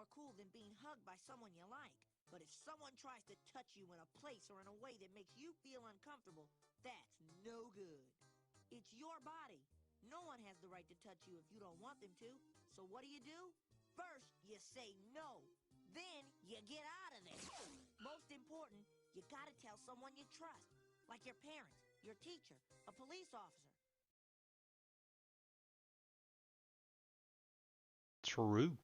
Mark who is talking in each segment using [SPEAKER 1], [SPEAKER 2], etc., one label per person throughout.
[SPEAKER 1] more cool than being hugged by someone you like. But if someone tries to touch you in a place or in a way that makes you feel uncomfortable, that's no good. It's your body. No one has the right to touch you if you don't want them to. So what do? First, you say no. Then, you get out of there. Most important, you gotta tell someone you trust. Like your parents, your teacher, a police officer.
[SPEAKER 2] True.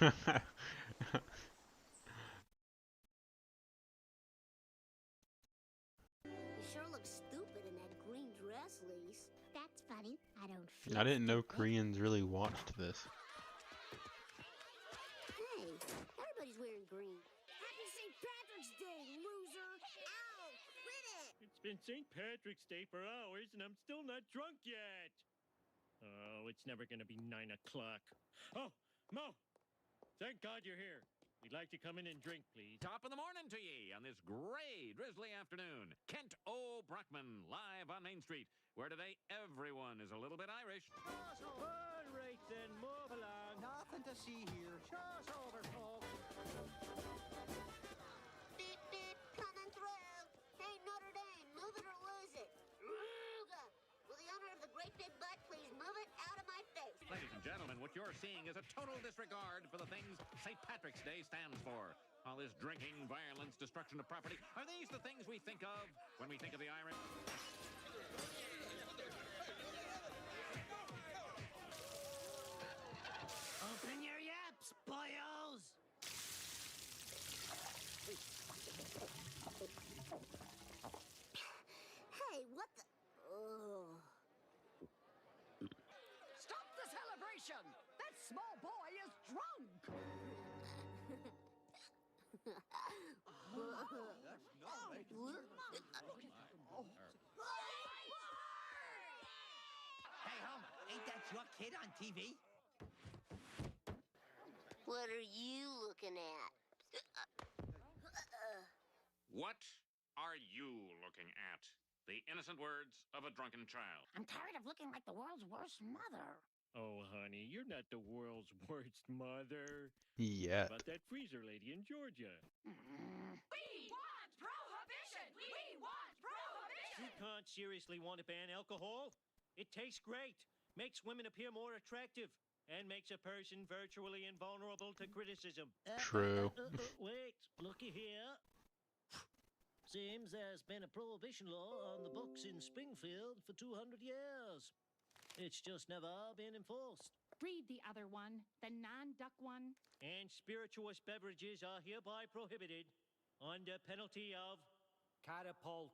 [SPEAKER 3] You sure look stupid in that green dress, Lise. That's funny. I don't feel
[SPEAKER 2] I didn't know
[SPEAKER 3] stupid.
[SPEAKER 2] Koreans really watched this.
[SPEAKER 3] Hey, everybody's wearing green. Happy St. Patrick's Day, loser! Ow! Quit it!
[SPEAKER 4] It's been St. Patrick's Day for hours, and I'm still not drunk yet. Oh, it's never gonna be 9 o'clock. Oh, Mo! Thank God you're here. We'd like to come in and drink, please.
[SPEAKER 5] Top of the morning to ye on this gray, drizzly afternoon. Kent O. Brockman, live on Main Street, where today everyone is a little bit Irish.
[SPEAKER 4] All right, then, move along.
[SPEAKER 6] Nothing to see here. Show's over, folks.
[SPEAKER 3] Beep, beep, coming through. Hey, Notre Dame, move it or lose it. Ruga! Will the owner of the great big butt please move it out of my face?
[SPEAKER 5] Ladies and gentlemen, what you're seeing is a total disregard for the things St. Patrick's Day stands for. All this drinking, violence, destruction of property. Are these the things we think of when we think of the Irish?
[SPEAKER 1] Open your yaps, boyos!
[SPEAKER 3] Hey, what the... Oh.
[SPEAKER 6] Stop the celebration! That small boy is drunk!
[SPEAKER 7] Hey, Homer, ain't that your kid on TV?
[SPEAKER 3] What are you looking at?
[SPEAKER 5] What are you looking at? The innocent words of a drunken child.
[SPEAKER 6] I'm tired of looking like the world's worst mother.
[SPEAKER 4] Oh, honey, you're not the world's worst mother.
[SPEAKER 2] Yeah.
[SPEAKER 4] How about that freezer lady in Georgia?
[SPEAKER 6] We want prohibition! We want prohibition!
[SPEAKER 4] You can't seriously want to ban alcohol. It tastes great, makes women appear more attractive, and makes a person virtually invulnerable to criticism.
[SPEAKER 2] True.
[SPEAKER 8] Wait, looky here. Seems there's been a prohibition law on the books in Springfield for 200 years. It's just never been enforced.
[SPEAKER 9] Read the other one, the non-duck one.
[SPEAKER 4] And spirituous beverages are hereby prohibited under penalty of catapult.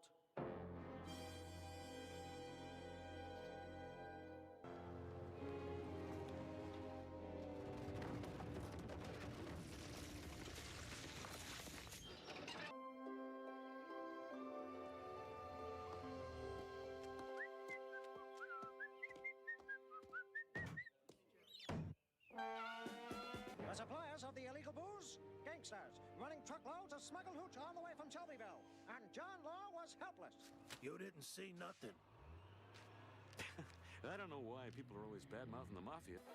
[SPEAKER 6] The suppliers of the illegal booze? Gangsters, running truckloads of smuggled hooch all the way from Shelbyville. And John Law was helpless.
[SPEAKER 10] You didn't see nothing.
[SPEAKER 5] I don't know why people are always bad-mouthing the mafia.
[SPEAKER 7] Oh,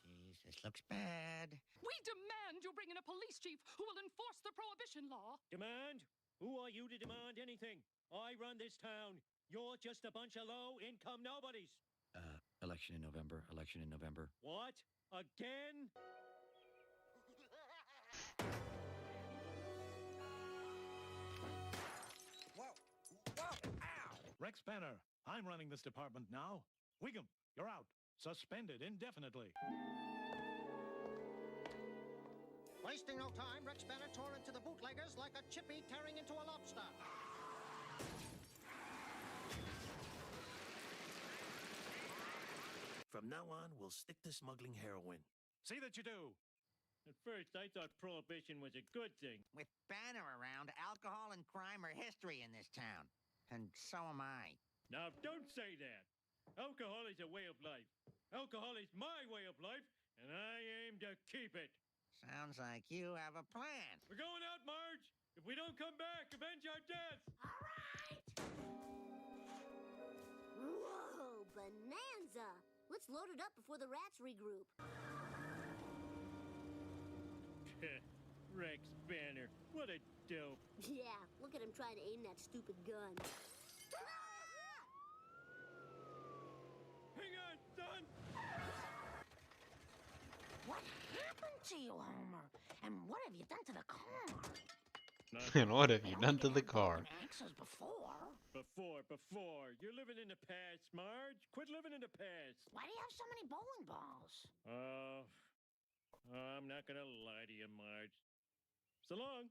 [SPEAKER 7] jeez, this looks bad.
[SPEAKER 9] We demand you bring in a police chief who will enforce the prohibition law.
[SPEAKER 4] Demand? Who are you to demand anything? I run this town. You're just a bunch of low-income nobodies.
[SPEAKER 11] Election in November. Election in November.
[SPEAKER 4] What? Again?
[SPEAKER 10] Whoa! Whoa! Ow! Rex Banner, I'm running this department now. Wiggum, you're out. Suspended indefinitely.
[SPEAKER 6] Wasting no time, Rex Banner tore into the bootleggers like a chippy tearing into a lobster.
[SPEAKER 12] From now on, we'll stick to smuggling heroin.
[SPEAKER 10] See that you do.
[SPEAKER 4] At first, I thought prohibition was a good thing.
[SPEAKER 7] With Banner around, alcohol and crime are history in this town. And so am I.
[SPEAKER 4] Now, don't say that. Alcohol is a way of life. Alcohol is my way of life, and I aim to keep it.
[SPEAKER 7] Sounds like you have a plan.
[SPEAKER 4] We're going out, Marge. If we don't come back, avenge our death.
[SPEAKER 3] All right! Whoa, bonanza! Let's load it up before the rats regroup.
[SPEAKER 4] Rex Banner, what a dope.
[SPEAKER 3] Yeah, look at him trying to aim that stupid gun.
[SPEAKER 4] Hang on, son!
[SPEAKER 13] What happened to you, Homer? And what have you done to the car?
[SPEAKER 2] And what have you done to the car?
[SPEAKER 13] Axes before.
[SPEAKER 4] Before. You're living in the past, Marge. Quit living in the past.
[SPEAKER 13] Why do you have so many bowling balls?
[SPEAKER 4] I'm not gonna lie to you, Marge. So long.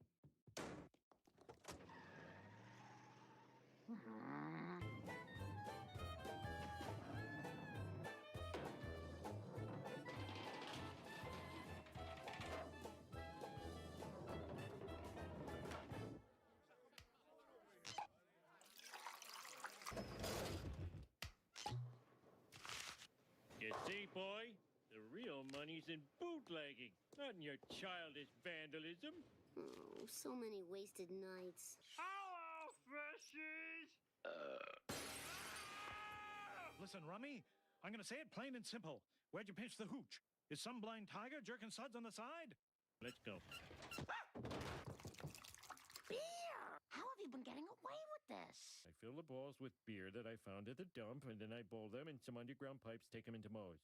[SPEAKER 4] You see, boy, the real money's in bootlegging, not in your childish vandalism.
[SPEAKER 3] Oh, so many wasted nights.
[SPEAKER 4] Hello, fishies!
[SPEAKER 10] Listen, Rummy, I'm gonna say it plain and simple. Where'd you pinch the hooch? Is some blind tiger jerking suds on the side?
[SPEAKER 4] Let's go.
[SPEAKER 13] Beer! How have you been getting away with this?
[SPEAKER 4] I fill the balls with beer that I found at the dump, and then I boil them in some underground pipes, take them into Moe's.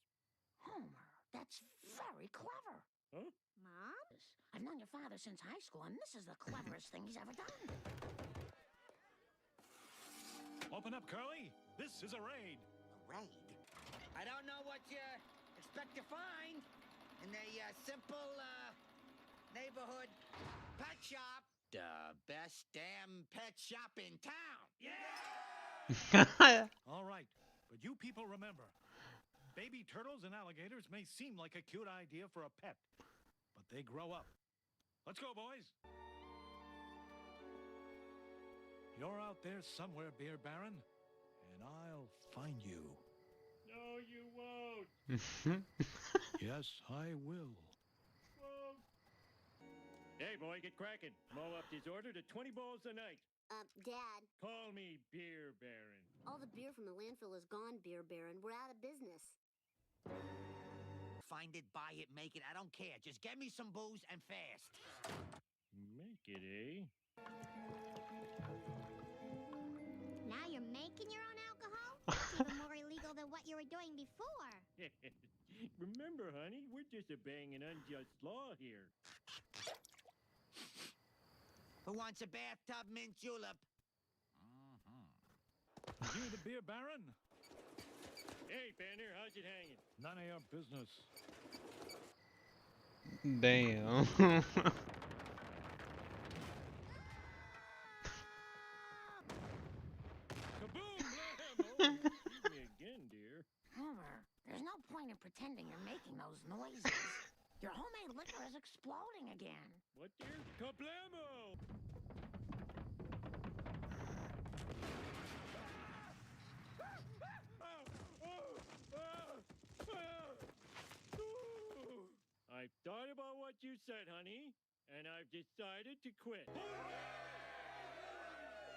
[SPEAKER 13] Homer, that's very clever.
[SPEAKER 4] Huh?
[SPEAKER 3] Mom?
[SPEAKER 13] I've known your father since high school, and this is the cleverest thing he's ever done.
[SPEAKER 10] Open up, Curly. This is a raid.
[SPEAKER 7] A raid? I don't know what you expect to find in a simple neighborhood pet shop. The best damn pet shop in town.
[SPEAKER 10] Yeah! All right, but you people remember, baby turtles and alligators may seem like a cute idea for a pet, but they grow up. Let's go, boys. You're out there somewhere, Beer Baron, and I'll find you.
[SPEAKER 4] No, you won't.
[SPEAKER 10] Yes, I will.
[SPEAKER 4] Won't. Hey, boy, get cracking. Moe upped his order to 20 balls a night.
[SPEAKER 3] Dad,
[SPEAKER 4] Call me Beer Baron.
[SPEAKER 3] all the beer from the landfill is gone, Beer Baron. We're out of business.
[SPEAKER 7] Find it, buy it, make it. I don't care. Just get me some booze and fast.
[SPEAKER 4] Make it, eh?
[SPEAKER 3] Now you're making your own alcohol? That's even more illegal than what you were doing before.
[SPEAKER 4] Remember, honey, we're just obeying an unjust law here.
[SPEAKER 7] Who wants a bathtub mint julep?
[SPEAKER 10] You the Beer Baron?
[SPEAKER 4] Hey, Banner, how's it hanging?
[SPEAKER 10] None of your business.
[SPEAKER 2] Damn.
[SPEAKER 4] Kaboom! Blam! Oh, excuse me again, dear.
[SPEAKER 13] Homer, there's no point in pretending you're making those noises. Your homemade liquor is exploding again.
[SPEAKER 4] What, dear? Kablamo! I've thought about what you said, honey, and I've decided to quit.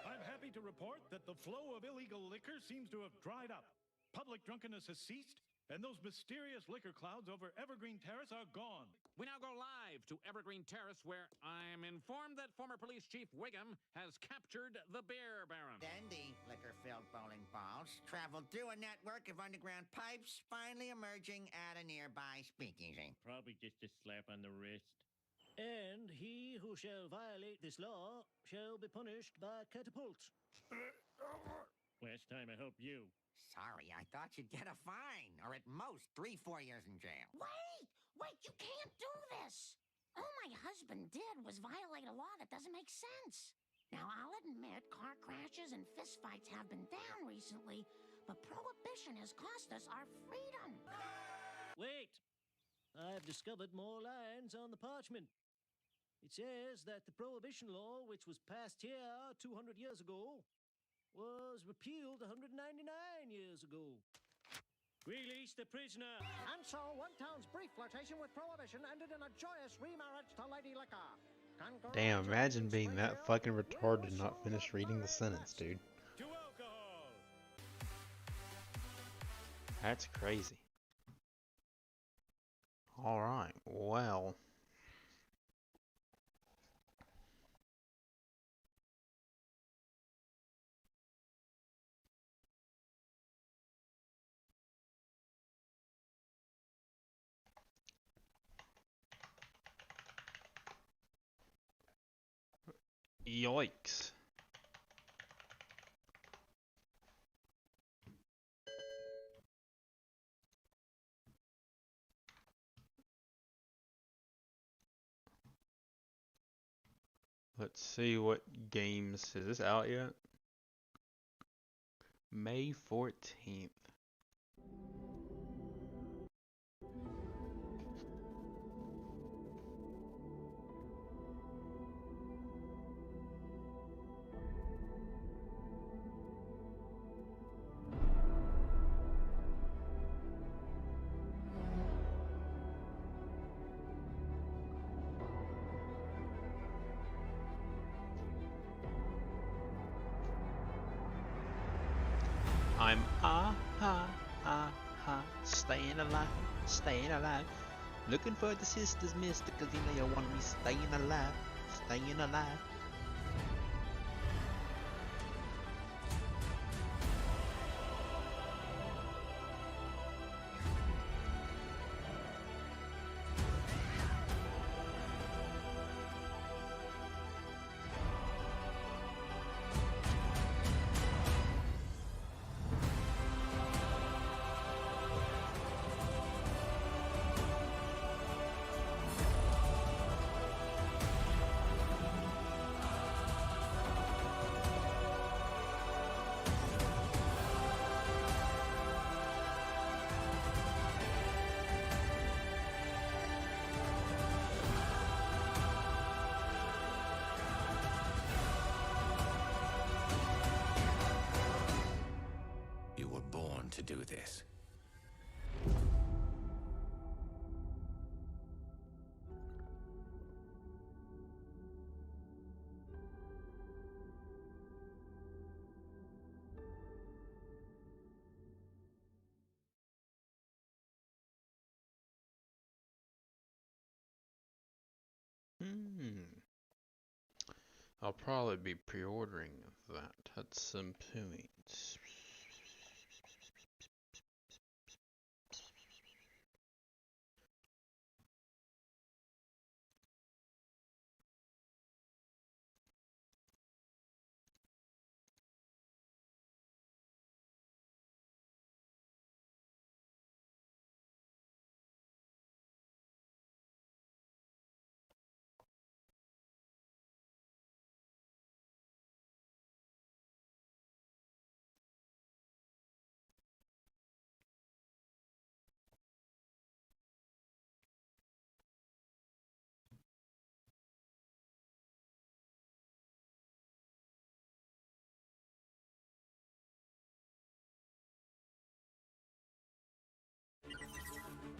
[SPEAKER 10] I'm happy to report that the flow of illegal liquor seems to have dried up. Public drunkenness has ceased, and those mysterious liquor clouds over Evergreen Terrace are gone.
[SPEAKER 5] We now go live to Evergreen Terrace, where I'm informed that former police chief Wiggum has captured the Beer Baron.
[SPEAKER 7] Then the liquor-filled bowling balls traveled through a network of underground pipes, finally emerging at a nearby speakeasy.
[SPEAKER 4] Probably just a slap on the wrist.
[SPEAKER 8] And he who shall violate this law shall be punished by catapult.
[SPEAKER 4] Last time I helped you.
[SPEAKER 7] Sorry, I thought you'd get a fine, or at most 3-4 years in jail.
[SPEAKER 13] Wait! Wait, you can't do this! All my husband did was violate a law that doesn't make sense. Now, I'll admit car crashes and fistfights have been down recently, but prohibition has cost us our freedom.
[SPEAKER 8] Wait! I've discovered more lines on the parchment. It says that the prohibition law, which was passed here 200 years ago, was repealed 199 years ago. Release the prisoner!
[SPEAKER 6] And so, one town's brief flirtation with prohibition ended in a joyous remarriage to Lady Liquor.
[SPEAKER 2] Damn, imagine being that fucking retarded and not finish reading the sentence, dude.
[SPEAKER 4] To alcohol!
[SPEAKER 2] That's crazy. Alright, well. Yikes. Let's see what games. Is this out yet? May 14th. I'm staying alive. Looking for the sisters, mister, cause you know you want me staying alive.
[SPEAKER 14] You were born to do this.
[SPEAKER 2] I'll probably be pre-ordering that at some point.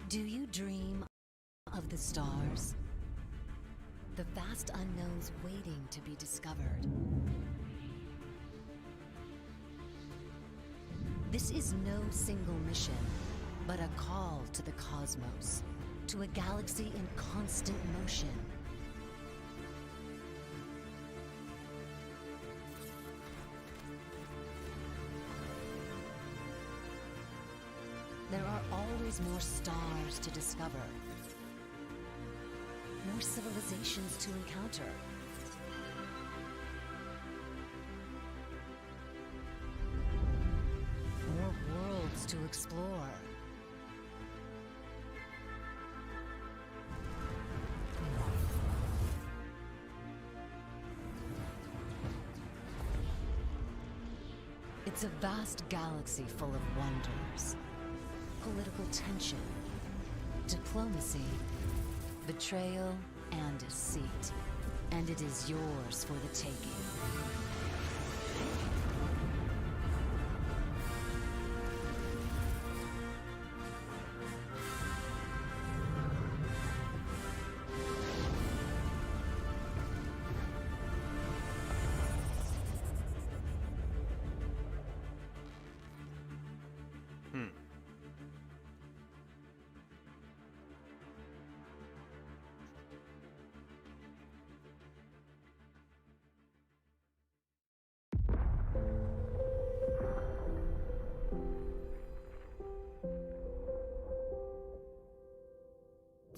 [SPEAKER 15] Do you dream of the stars? The vast unknowns waiting to be discovered. This is no single mission, but a call to the cosmos, to a galaxy in constant motion. There are always more stars to discover, more civilizations to encounter. More worlds to explore. It's a vast galaxy full of wonders, political tension, diplomacy, betrayal, and deceit. And it is yours for the taking.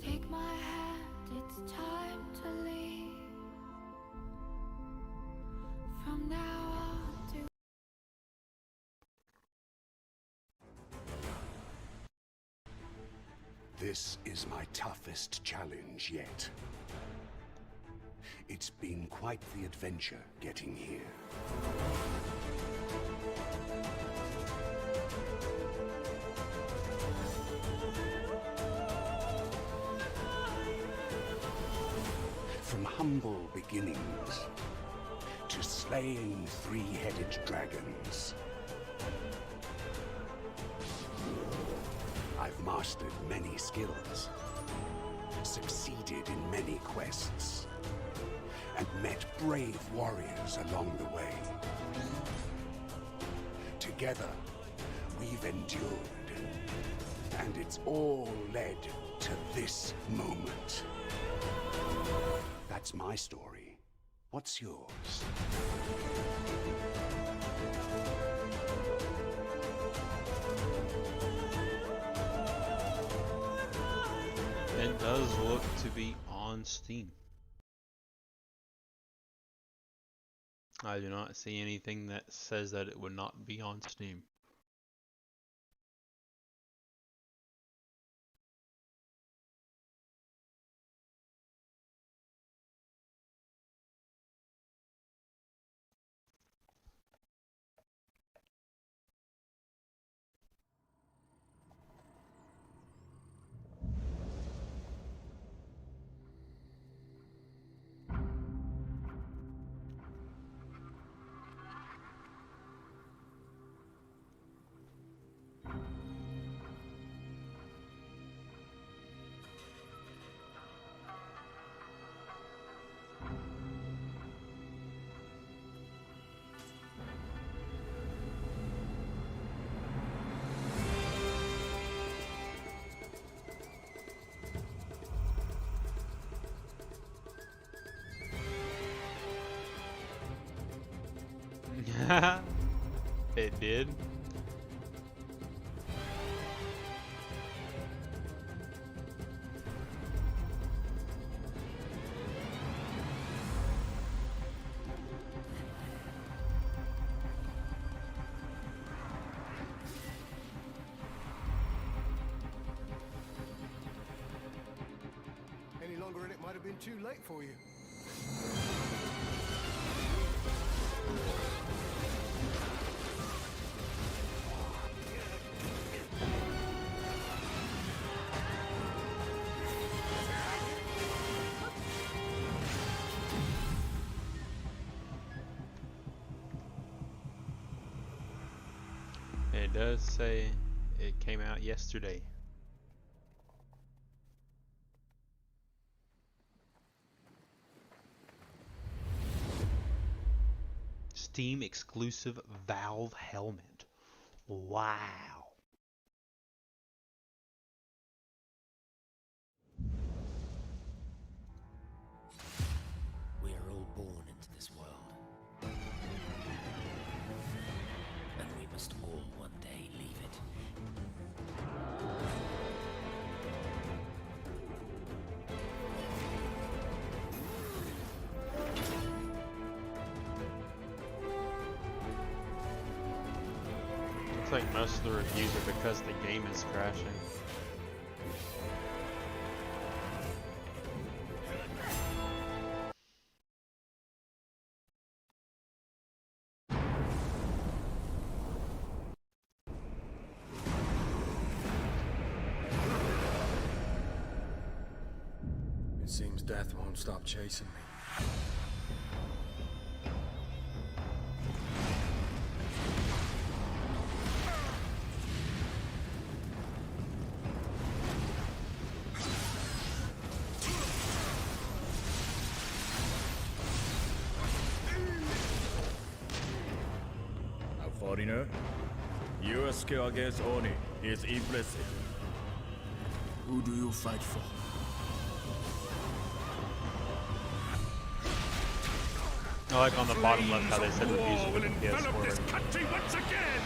[SPEAKER 16] Take my hand, it's time to leave. From now on to
[SPEAKER 17] This is my toughest challenge yet. It's been quite the adventure getting here. From humble beginnings to slaying three-headed dragons, I've mastered many skills, succeeded in many quests, and met brave warriors along the way. Together, we've endured, and it's all led to this moment. That's my story. What's yours?
[SPEAKER 2] It does look to be on Steam. I do not see anything that says that it would not be on Steam. It did.
[SPEAKER 18] Any longer and it might have been too late for you.
[SPEAKER 2] It does say it came out yesterday. Steam exclusive Valve helmet. Wow.
[SPEAKER 14] We are all born into this world. And we must all one day leave it.
[SPEAKER 2] Looks like most of the reviews are because the game is crashing.
[SPEAKER 18] It seems death won't stop chasing me.
[SPEAKER 19] Foreigner, your skill against Oni is impressive.
[SPEAKER 18] Who do you fight for?
[SPEAKER 2] I like on the bottom left how they said reviews for the PS4.
[SPEAKER 19] This country once again!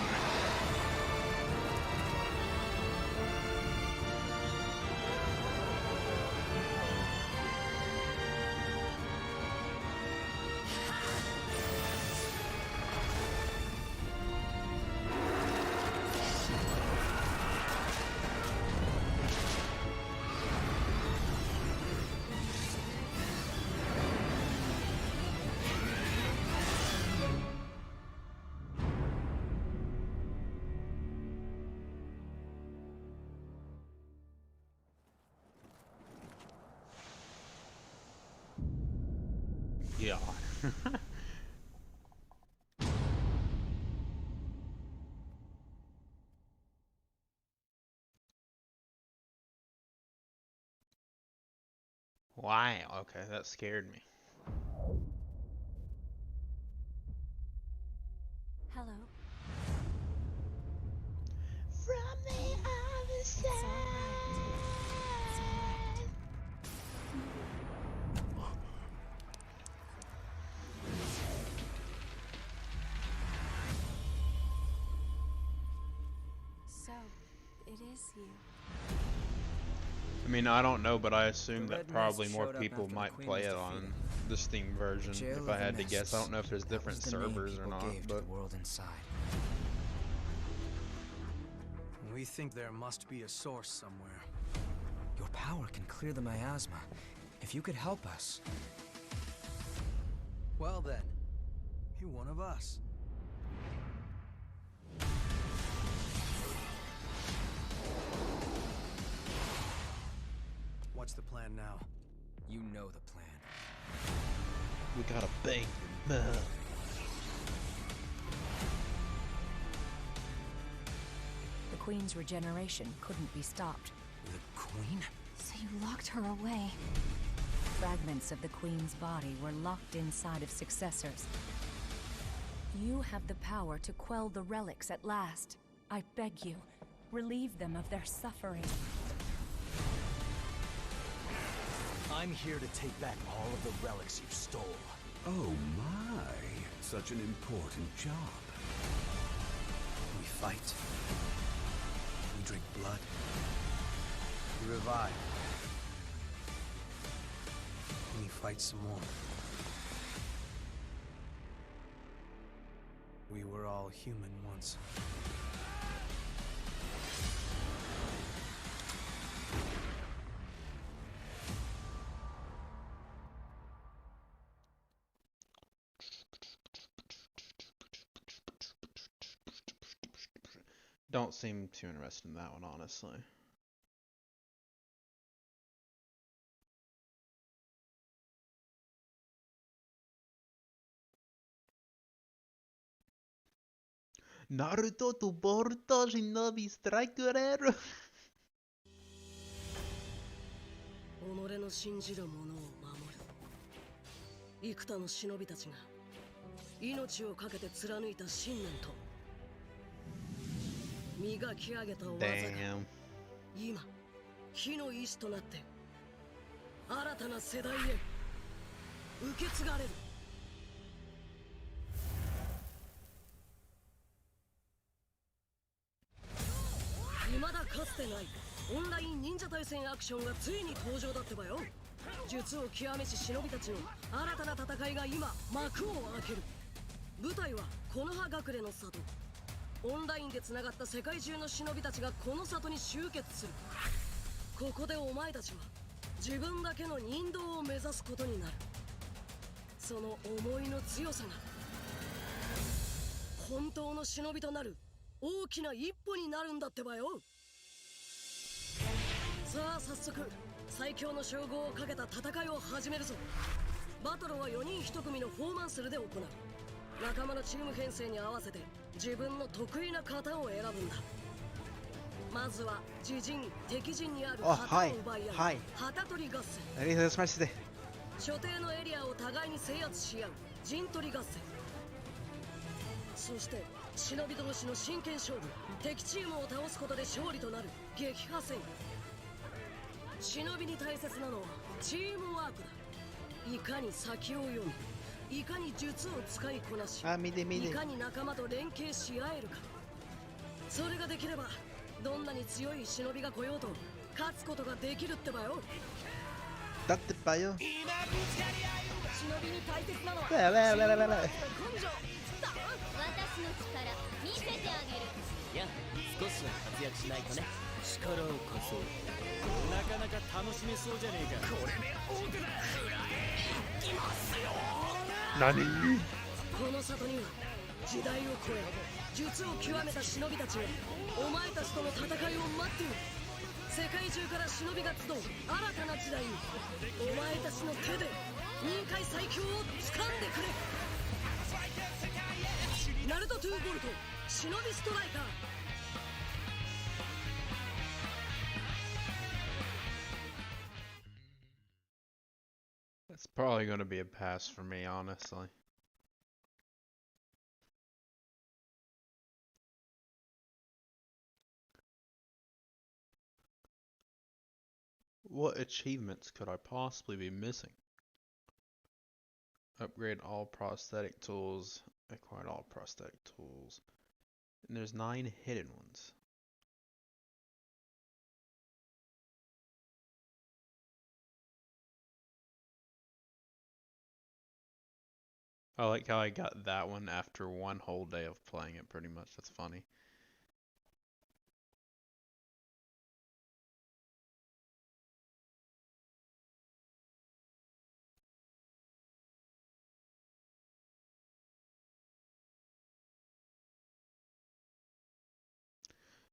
[SPEAKER 2] Yeah. Why? Okay, that scared me.
[SPEAKER 16] Hello.
[SPEAKER 2] From the other side.
[SPEAKER 16] So, it is you.
[SPEAKER 2] I mean, I don't know, but I assume that
[SPEAKER 20] Red
[SPEAKER 2] probably
[SPEAKER 20] Mist
[SPEAKER 2] more
[SPEAKER 20] showed up
[SPEAKER 2] people
[SPEAKER 20] after the
[SPEAKER 2] might
[SPEAKER 20] Queen
[SPEAKER 2] play
[SPEAKER 20] was
[SPEAKER 2] it on
[SPEAKER 20] defeated.
[SPEAKER 2] the Steam version.
[SPEAKER 20] Jail
[SPEAKER 2] If I
[SPEAKER 20] of the
[SPEAKER 2] had to guess, I don't
[SPEAKER 20] Mists.
[SPEAKER 2] know if there's different
[SPEAKER 20] That was the name
[SPEAKER 2] servers or
[SPEAKER 20] people
[SPEAKER 2] not,
[SPEAKER 20] gave to
[SPEAKER 2] but
[SPEAKER 20] the world inside.
[SPEAKER 18] We think there must be a source somewhere.
[SPEAKER 20] Your power can clear the miasma. If you could help us.
[SPEAKER 18] Well then, you're one of us. What's the plan now?
[SPEAKER 20] You know the plan.
[SPEAKER 2] we gotta bang them up.
[SPEAKER 21] The Queen's regeneration couldn't be stopped.
[SPEAKER 20] The Queen?
[SPEAKER 21] So you locked her away. Fragments of the Queen's body were locked inside of successors. You have the power to quell the relics at last. I beg you, relieve them of their suffering.
[SPEAKER 22] I'm here to take back all of the relics you stole.
[SPEAKER 17] Oh my, such an important job.
[SPEAKER 18] We fight. We drink blood. We revive. We fight some more. We were all human once.
[SPEAKER 2] Don't seem too interested in that one, honestly. Naruto to Boruto Shinobi Striker.
[SPEAKER 23] 己の信じる者を守る。幾多の忍びたちが命を懸けて貫いた信念と磨き上げた技が今火の意志となって新たな世代へ受け継がれる。未だかつてないオンライン忍者対戦アクションがついに登場だってばよ。術を極めし忍びたちの新たな戦いが今幕を開ける。舞台は木の葉隠れの里。オンラインでつながった世界中の忍びたちがこの里に集結する。ここでお前たちは自分だけの忍道を目指すことになる。その思いの強さが本当の忍びとなる大きな一歩になるんだってばよ。さあ早速最強の称号をかけた戦いを始めるぞ。バトルは4人1組のフォーマンスルで行う。仲間のチーム編成に合わせて自分の得意な型を選ぶんだ。まずは自陣敵陣にある旗を奪い合う旗取り合戦。所定のエリアを互いに制圧し合う陣取り合戦。そして忍び同士の真剣勝負、敵チームを倒すことで勝利となる撃破戦。忍びに大切なのはチームワークだ。いかに先を読み、いかに術を使いこなし、いかに仲間と連携し合えるか。それができればどんなに強い忍びが来ようと勝つことができるってばよ。
[SPEAKER 2] だってばよ。
[SPEAKER 23] 忍びに大切なのは
[SPEAKER 2] 根
[SPEAKER 23] 性。
[SPEAKER 3] 私の力見せてあげる。
[SPEAKER 8] いや、少しは活躍しないとね。力を貸そう。なかなか楽しめそうじゃねえか。これで奥だ。いきますよ。
[SPEAKER 2] 何？
[SPEAKER 23] この里には時代を超え術を極めた忍びたちがお前たちとの戦いを待っている。世界中から忍びが集う新たな時代にお前たちの手で任界最強を掴んでくれ。ナルト2ボルト忍びストライカー。
[SPEAKER 2] It's probably going to be a pass for me, honestly. What achievements could I possibly be missing? Upgrade all prosthetic tools. Acquired all prosthetic tools. And there's 9 hidden ones. I like how I got that one after one whole day of playing it, pretty much. That's funny.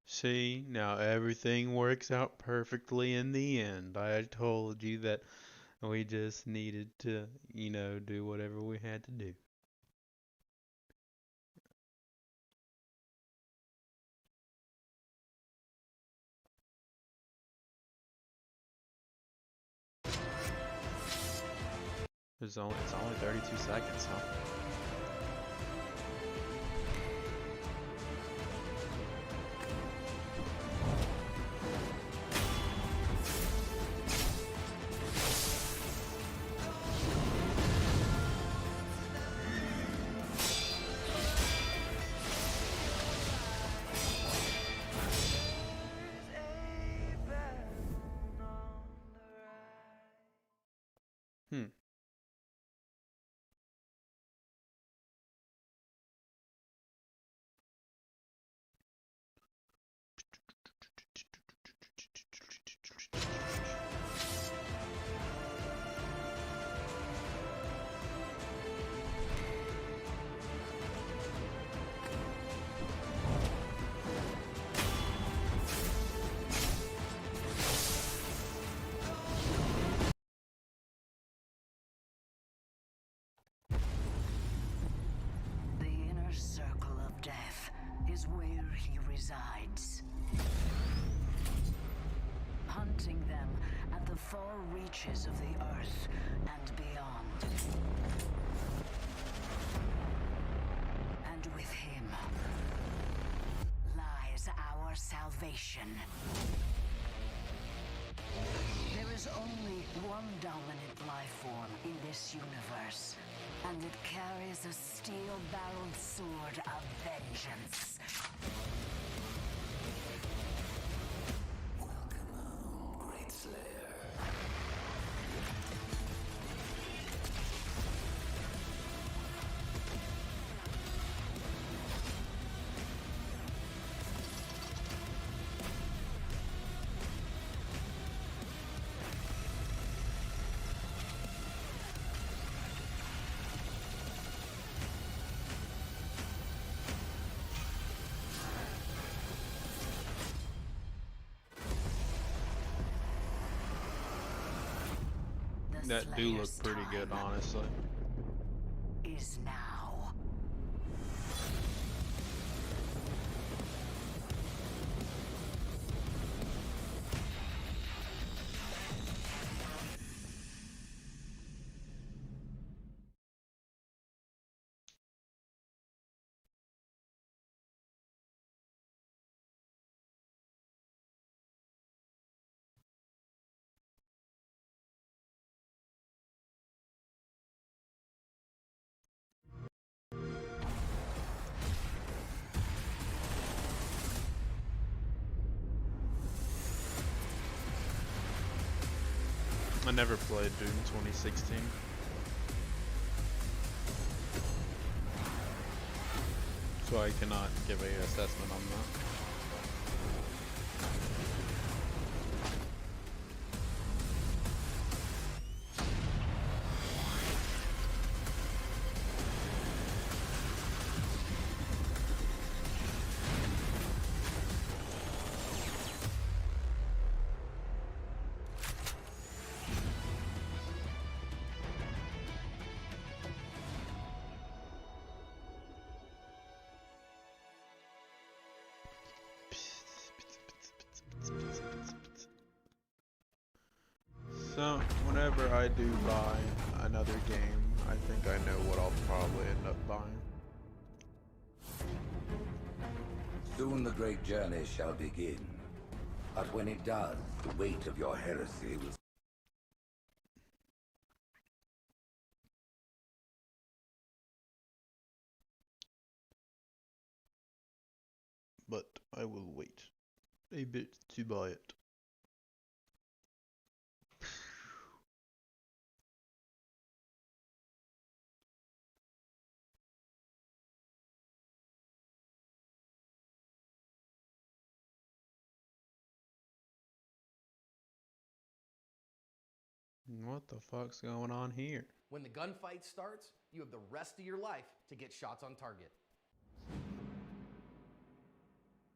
[SPEAKER 2] See, now everything works out perfectly in the end. I told you that we just needed to, you know, do whatever we had to do. It's only 32 seconds, huh?
[SPEAKER 1] Circle of death is where he resides. Hunting them at the far reaches of the earth and beyond. And with him lies our salvation. There is only one dominant life form in this universe, and it carries a steel-barreled sword of vengeance. Welcome home, Great Slayer.
[SPEAKER 2] That do look
[SPEAKER 1] Slayer's
[SPEAKER 2] pretty good,
[SPEAKER 1] time
[SPEAKER 2] honestly.
[SPEAKER 1] is now.
[SPEAKER 2] I never played Doom 2016. So I cannot give a assessment on that. So, whenever I do buy another game, I think I know what I'll probably end up buying.
[SPEAKER 14] Soon the great journey shall begin. But when it does, the weight of your heresy will...
[SPEAKER 2] But I will wait a bit to buy it. What the fuck's going on here?
[SPEAKER 9] When the gunfight starts, you have the rest of your life to get shots on target.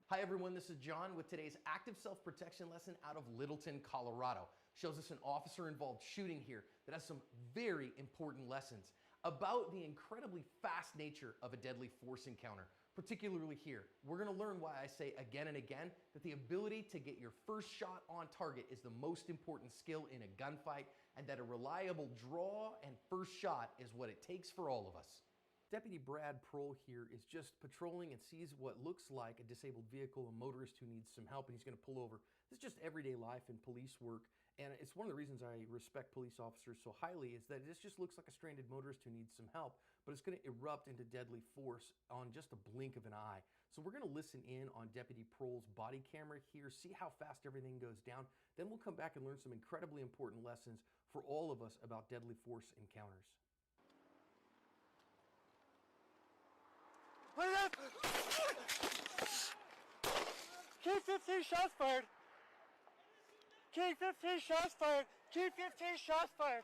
[SPEAKER 9] Hi everyone, this is John with today's active self-protection lesson out of Littleton, Colorado. Shows us an officer-involved shooting here that has some very important lessons about the incredibly fast nature of a deadly force encounter, particularly here. We're gonna learn why I say again and again that the ability to get your first shot on target is the most important skill in a gunfight, and that a reliable draw and first shot is what it takes for all of us. Deputy Brad Prohl here is just patrolling and sees what looks like a disabled vehicle, a motorist who needs some help, and he's going to pull over. This is just everyday life in police work, and it's one of the reasons I respect police officers so highly is that this just looks like a stranded motorist who needs some help, but it's going to erupt into deadly force on just a blink of an eye. So we're going to listen in on Deputy Prohl's body camera here, see how fast everything goes down. Then we'll come back and learn some incredibly important lessons for all of us about deadly force encounters.
[SPEAKER 11] G15 shots fired. G15 shots fired. G15 shots fired.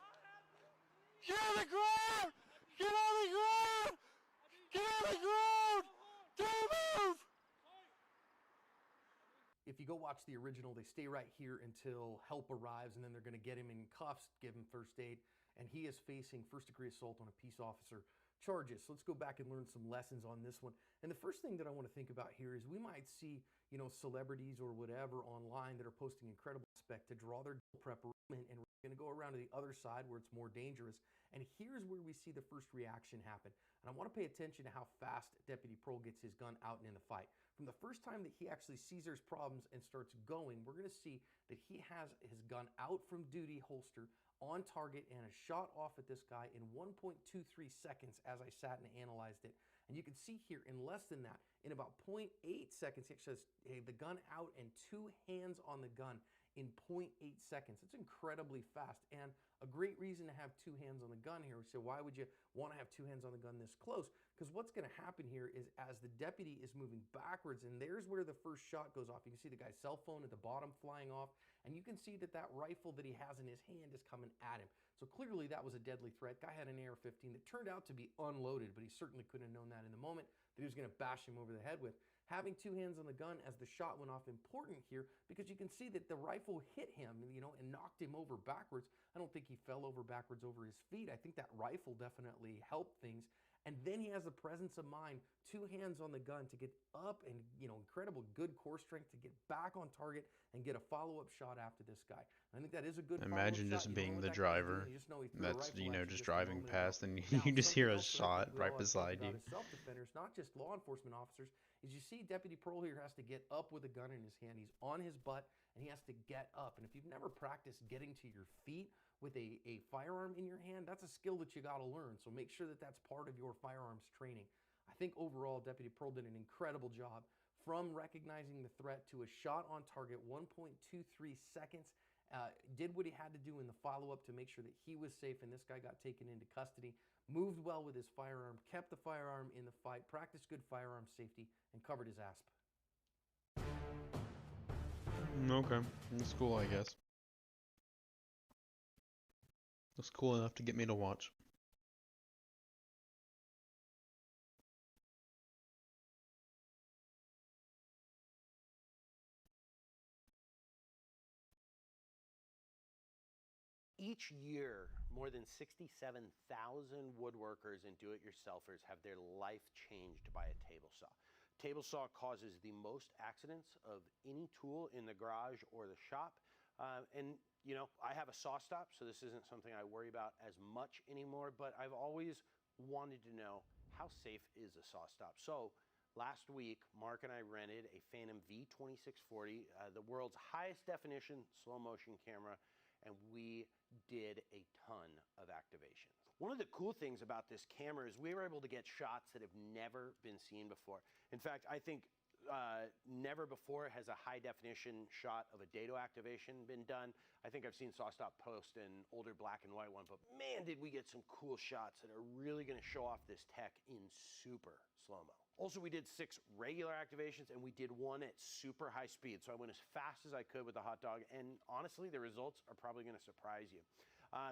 [SPEAKER 11] Get on the ground! Get on the ground! Get on the ground! Don't move!
[SPEAKER 9] If you go watch the original, they stay right here until help arrives, and then they're going to get him in cuffs, give him first aid, and he is facing first-degree assault on a peace officer charges. So let's go back and learn some lessons on this one. And the first thing that I want to think about here is we might see, celebrities or whatever online that are posting incredible respect to draw their preparation, and we're going to go around to the other side where it's more dangerous. And here's where we see the first reaction happen. And I want to pay attention to how fast Deputy Prohl gets his gun out and in the fight. From the first time that he actually sees there's problems and starts going, we're going to see that he has his gun out from duty holster, on target, and a shot off at this guy in 1.23 seconds as I sat and analyzed it. And you can see here in less than that, in about 0.8 seconds, he actually has the gun out and two hands on the gun in 0.8 seconds. It's incredibly fast, and a great reason to have two hands on the gun here. So why would you want to have two hands on the gun this close? because what's going to happen here is as the deputy is moving backwards, and there's where the first shot goes off. You can see the guy's cell phone at the bottom flying off, and you can see that that rifle that he has in his hand is coming at him. So clearly that was a deadly threat. Guy had an AR-15 that turned out to be unloaded, but he certainly couldn't have known that in the moment that he was going to bash him over the head with. Having two hands on the gun as the shot went off, important here because you can see that the rifle hit him, you know, and knocked him over backwards. I don't think he fell over backwards over his feet. I think that rifle definitely helped things. And then he has the presence of mind, two hands on the gun to get up and, you know, incredible good core strength to get back on target and get a follow-up shot after this guy. I think that is a good
[SPEAKER 2] Imagine
[SPEAKER 9] follow-up
[SPEAKER 2] just
[SPEAKER 9] shot. You don't
[SPEAKER 2] being
[SPEAKER 9] know
[SPEAKER 2] the
[SPEAKER 9] what that guy's
[SPEAKER 2] driver
[SPEAKER 9] doing. You just know he threw a
[SPEAKER 2] that's,
[SPEAKER 9] rifle
[SPEAKER 2] you know,
[SPEAKER 9] at
[SPEAKER 2] just
[SPEAKER 9] just a
[SPEAKER 2] driving
[SPEAKER 9] moment ago.
[SPEAKER 2] past and
[SPEAKER 9] Now,
[SPEAKER 2] you just hear
[SPEAKER 9] something
[SPEAKER 2] a
[SPEAKER 9] else that I
[SPEAKER 2] shot
[SPEAKER 9] think we
[SPEAKER 2] right
[SPEAKER 9] all have to talk
[SPEAKER 2] beside
[SPEAKER 9] about
[SPEAKER 2] you.
[SPEAKER 9] as self-defenders, not just law enforcement officers, is you see Deputy Pearl here has to get up with a gun in his hand. He's on his butt and he has to get up. And if you've never practiced getting to your feet with a firearm in your hand, that's a skill that you got to learn. So make sure that that's part of your firearms training. I think overall Deputy Pearl did an incredible job from recognizing the threat to a shot on target, 1.23 seconds. Did what he had to do in the follow-up to make sure that he was safe, and this guy got taken into custody. Moved well with his firearm, kept the firearm in the fight, practiced good firearm safety, and covered his asp.
[SPEAKER 2] Okay, that's cool, I guess. That's cool enough to get me to watch.
[SPEAKER 5] Each year, more than 67,000 woodworkers and do-it-yourselfers have their life changed by a table saw. Table saw causes the most accidents of any tool in the garage or the shop. And, you know, I have a saw stop, so this isn't something I worry about as much anymore, but I've always wanted to know, how safe is a saw stop? So last week, Mark and I rented a Phantom V2640, the world's highest definition slow motion camera, and we did a ton of activations. One of the cool things about this camera is we were able to get shots that have never been seen before. In fact, I think never before has a high definition shot of a dado activation been done. I think I've seen SawStop post an older black and white one, but man, did we get some cool shots that are really gonna show off this tech in super slow-mo. Also, we did 6 regular activations and we did one at super high speed. So I went as fast as I could with the hot dog, and honestly, the results are probably gonna surprise you.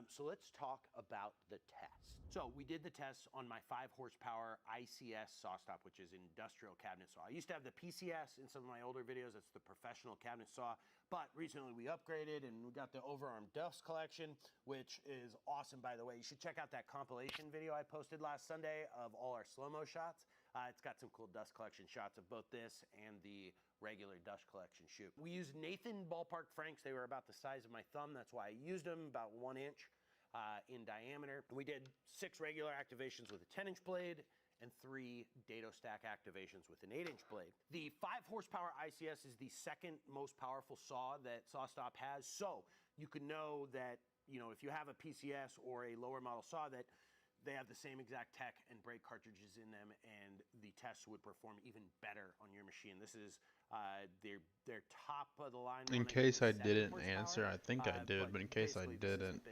[SPEAKER 5] So let's talk about the test. So we did the tests on my 5 horsepower ICS saw stop, which is industrial cabinet saw. I used to have the PCS in some of my older videos. That's the professional cabinet saw. But recently we upgraded and we got the overarm dust collection, which is awesome, by the way. You should check out that compilation video I posted last Sunday of all our slow-mo shots. It's got some cool dust collection shots of both this and the regular dust collection shoot. We used Nathan Ballpark Franks. They were about the size of my thumb. That's why I used them, about 1 inch in diameter. We did 6 regular activations with a 10-inch blade and 3 dado stack activations with an 8-inch blade. The 5 horsepower ICS is the second most powerful saw that SawStop has. So you can know that, you know, if you have a PCS or a lower model saw, that they have the same exact tech and brake cartridges in them, and the tests would perform even better on your machine. This is their top of the line.
[SPEAKER 2] In case I didn't answer, I think I did, but in case I didn't,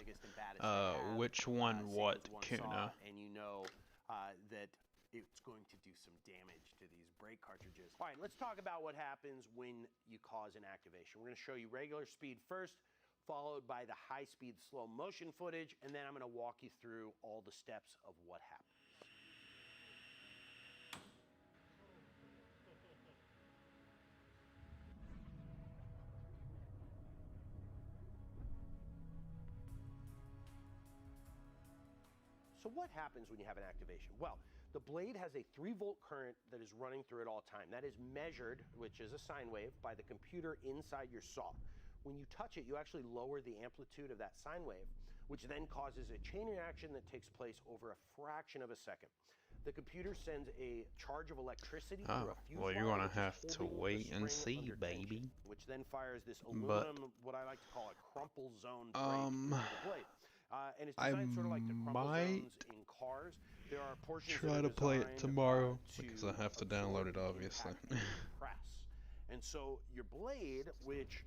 [SPEAKER 2] which one, what, Kuna?
[SPEAKER 5] And you know that it's going to do some damage to these brake cartridges. All right, let's talk about what happens when you cause an activation. We're going to show you regular speed first, followed by the high-speed slow motion footage, and then I'm going to walk you through all the steps of what happens. So what happens when you have an activation? Well, the blade has a 3-volt current that is running through it all the time. That is measured, which is a sine wave, by the computer inside your saw. When you touch it, you actually lower the amplitude of that sine wave, which then causes a chain reaction that takes place over a fraction of a second. The computer sends a charge of electricity through a fuse
[SPEAKER 2] well, you're
[SPEAKER 5] wire,
[SPEAKER 2] gonna have to wait and see, baby.
[SPEAKER 5] Which then fires this aluminum, what I like to call a crumple zone brake into the blade. And it's designed sort of like the crumple zones in cars. There are portions
[SPEAKER 2] try to play it tomorrow because I have to download it, obviously.
[SPEAKER 5] Press. And so your blade, which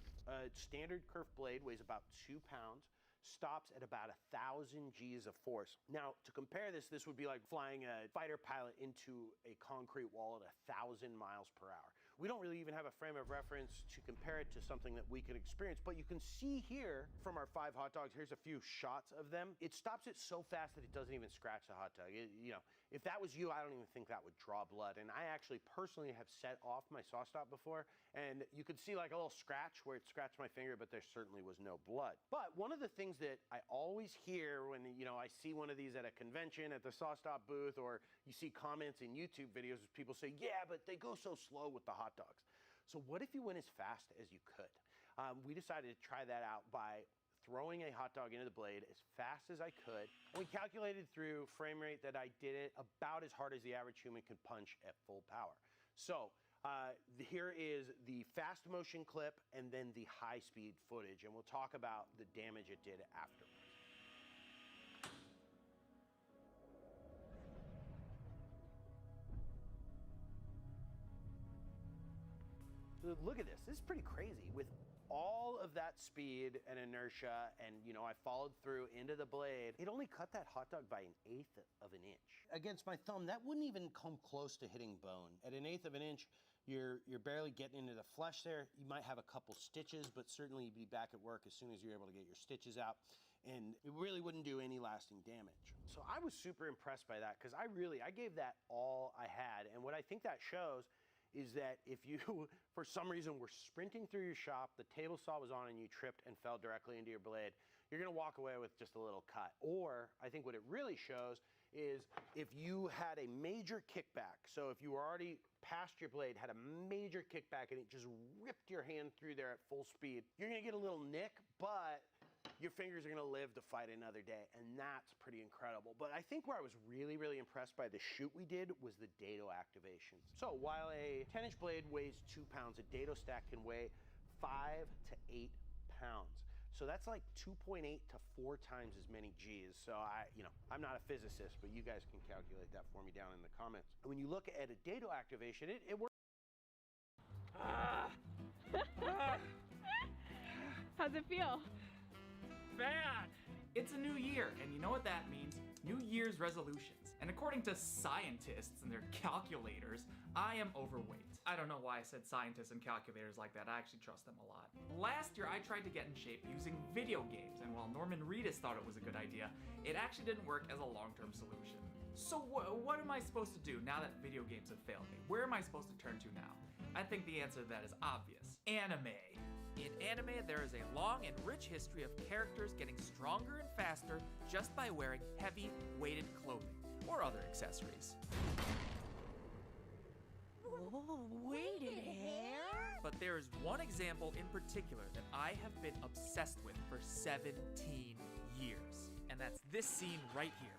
[SPEAKER 5] standard kerf blade weighs about 2 pounds, stops at about 1,000 G's of force. Now, to compare this, this would be like flying a fighter pilot into a concrete wall at 1,000 miles per hour. We don't really even have a frame of reference to compare it to something that we can experience, but you can see here from our 5 hot dogs, here's a few shots of them. It stops it so fast that it doesn't even scratch the hot dog. If that was you, I don't even think that would draw blood. And I actually personally have set off my saw stop before, and you could see like a little scratch where it scratched my finger, but there certainly was no blood. But one of the things that I always hear when I see one of these at a convention, at the saw stop booth, or you see comments in YouTube videos, is people say, yeah, but they go so slow with the hot dogs. So what if you went as fast as you could? We decided to try that out by throwing a hot dog into the blade as fast as I could. We calculated through frame rate that I did it about as hard as the average human could punch at full power. So here is the fast motion clip and then the high speed footage, and we'll talk about the damage it did afterwards. Look at this. This is pretty crazy. With all of that speed and inertia, and I followed through into the blade, it only cut that hot dog by 1/8 of an inch. Against my thumb, that wouldn't even come close to hitting bone. At 1/8 of an inch, you're barely getting into the flesh there. You might have a couple stitches, but certainly you'd be back at work as soon as you're able to get your stitches out, and it really wouldn't do any lasting damage. So I was super impressed by that, because I gave that all I had, and what I think that shows is that if you, for some reason, were sprinting through your shop, the table saw was on and you tripped and fell directly into your blade, you're gonna walk away with just a little cut. Or I think what it really shows is if you had a major kickback, so if you were already past your blade, had a major kickback and it just ripped your hand through there at full speed, you're gonna get a little nick, but your fingers are gonna live to fight another day, and that's pretty incredible. But I think where I was really, really impressed by the shoot we did was the dado activations. So while a 10-inch blade weighs 2 pounds, a dado stack can weigh 5 to 8 pounds. So that's like 2.8 to 4 times as many G's. So I'm not a physicist, but you guys can calculate that for me down in the comments. And when you look at a dado activation, it works.
[SPEAKER 7] How's it feel?
[SPEAKER 10] Bad! It's a new year, and you know what that means? New Year's resolutions. And according to scientists and their calculators, I am overweight. I don't know why I said scientists and calculators like that. I actually trust them a lot. Last year, I tried to get in shape using video games, and while Norman Reedus thought it was a good idea, it actually didn't work as a long-term solution. So what am I supposed to do now that video games have failed me? Where am I supposed to turn to now? I think the answer to that is obvious. Anime. In anime, there is a long and rich history of characters getting stronger and faster just by wearing heavy, weighted clothing or other accessories.
[SPEAKER 23] Oh, weighted hair?
[SPEAKER 10] But there is one example in particular that I have been obsessed with for 17 years, and that's this scene right here.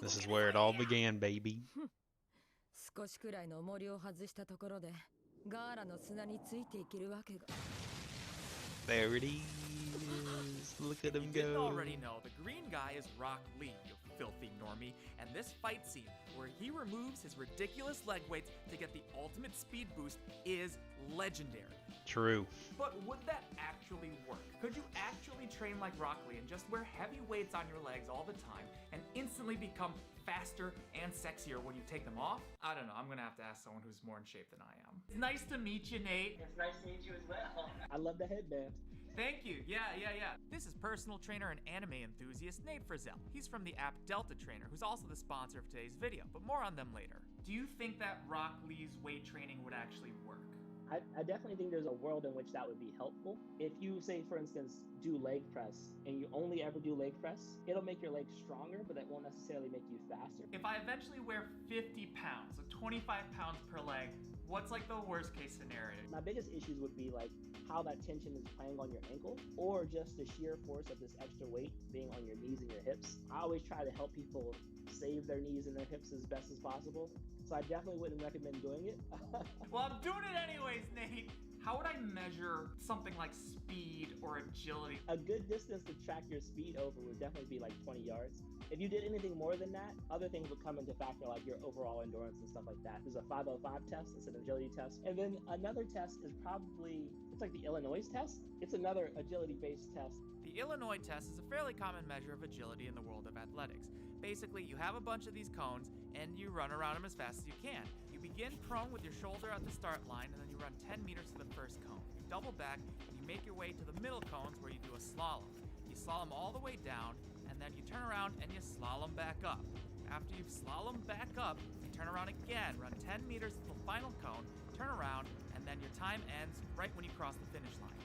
[SPEAKER 2] This is where it all began, baby.
[SPEAKER 23] 少しくらいの重りを外したところでガーラの砂についていけるわけが
[SPEAKER 2] There it is. Look at him
[SPEAKER 10] You didn't
[SPEAKER 2] go.
[SPEAKER 10] already know, the green guy is Rock Lee, you filthy normie, and this fight scene where he removes his ridiculous leg weights to get the ultimate speed boost is legendary.
[SPEAKER 2] True.
[SPEAKER 10] But would that actually work? Could you actually train like Rock Lee and just wear heavy weights on your legs all the time and instantly become faster and sexier when you take them off? I don't know, I'm gonna have to ask someone who's more in shape than I am. It's nice to meet you, Nate.
[SPEAKER 12] It's nice to meet you as well. I love the headband.
[SPEAKER 10] Thank you, yeah. This is personal trainer and anime enthusiast Nate Frizzell. He's from the app Delta Trainer, who's also the sponsor of today's video, but more on them later. Do you think that Rock Lee's weight training would actually work?
[SPEAKER 12] I definitely think there's a world in which that would be helpful. If you say, for instance, do leg press and you only ever do leg press, it'll make your legs stronger, but that won't necessarily make you faster.
[SPEAKER 10] If I eventually wear 50 pounds, so 25 pounds per leg, what's like the worst case scenario?
[SPEAKER 12] My biggest issues would be like how that tension is playing on your ankle, or just the sheer force of this extra weight being on your knees and your hips. I always try to help people save their knees and their hips as best as possible. So I definitely wouldn't recommend doing it.
[SPEAKER 10] Well, I'm doing it anyways, Nate. how would I measure something like speed or agility?
[SPEAKER 12] A good distance to track your speed over would definitely be like 20 yards. If you did anything more than that, other things would come into factor, like your overall endurance and stuff like that. There's a 505 test, it's an agility test. And then another test is probably, it's like the Illinois test. It's another agility-based test.
[SPEAKER 10] The Illinois test is a fairly common measure of agility in the world of athletics. Basically, you have a bunch of these cones, and you run around them as fast as you can. You begin prone with your shoulder at the start line, and then you run 10 meters to the first cone. You double back, and you make your way to the middle cones where you do a slalom. You slalom all the way down, and then you turn around and you slalom back up. After you've slalom back up, you turn around again, run 10 meters to the final cone, turn around, and then your time ends right when you cross the finish line.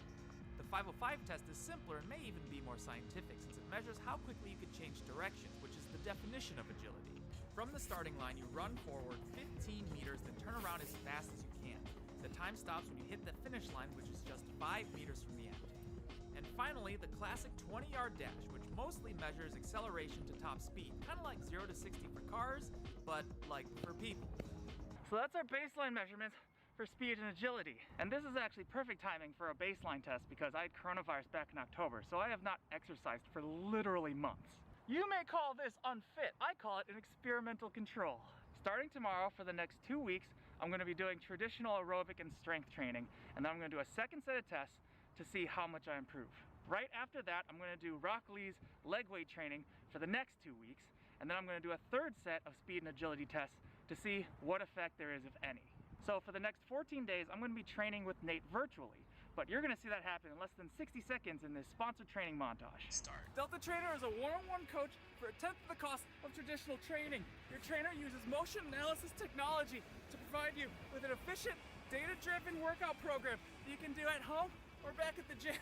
[SPEAKER 10] The 505 test is simpler and may even be more scientific, since it measures how quickly you can change directions, which is the definition of agility. From the starting line, you run forward 15 meters, then turn around as fast as you can. The time stops when you hit the finish line, which is just 5 meters from the end. And finally, the classic 20-yard dash, which mostly measures acceleration to top speed, kind of like 0 to 60 for cars, but like for people.
[SPEAKER 6] So that's our baseline measurements for speed and agility. And this is actually perfect timing for a baseline test because I had coronavirus back in October, so I have not exercised for literally months. You may call this unfit. I call it an experimental control. Starting tomorrow for the next 2 weeks, I'm going to be doing traditional aerobic and strength training, and then I'm going to do a second set of tests to see how much I improve. Right after that, I'm going to do Rock Lee's leg weight training for the next 2 weeks, and then I'm going to do a third set of speed and agility tests to see what effect there is, if any. So for the next 14 days, I'm going to be training with Nate virtually, but you're going to see that happen in less than 60 seconds in this sponsored training montage. Start.
[SPEAKER 10] Delta Trainer is a one-on-one coach for a tenth of the cost of traditional training. Your trainer uses motion analysis technology to provide you with an efficient, data-driven workout program that you can do at home or back at the gym.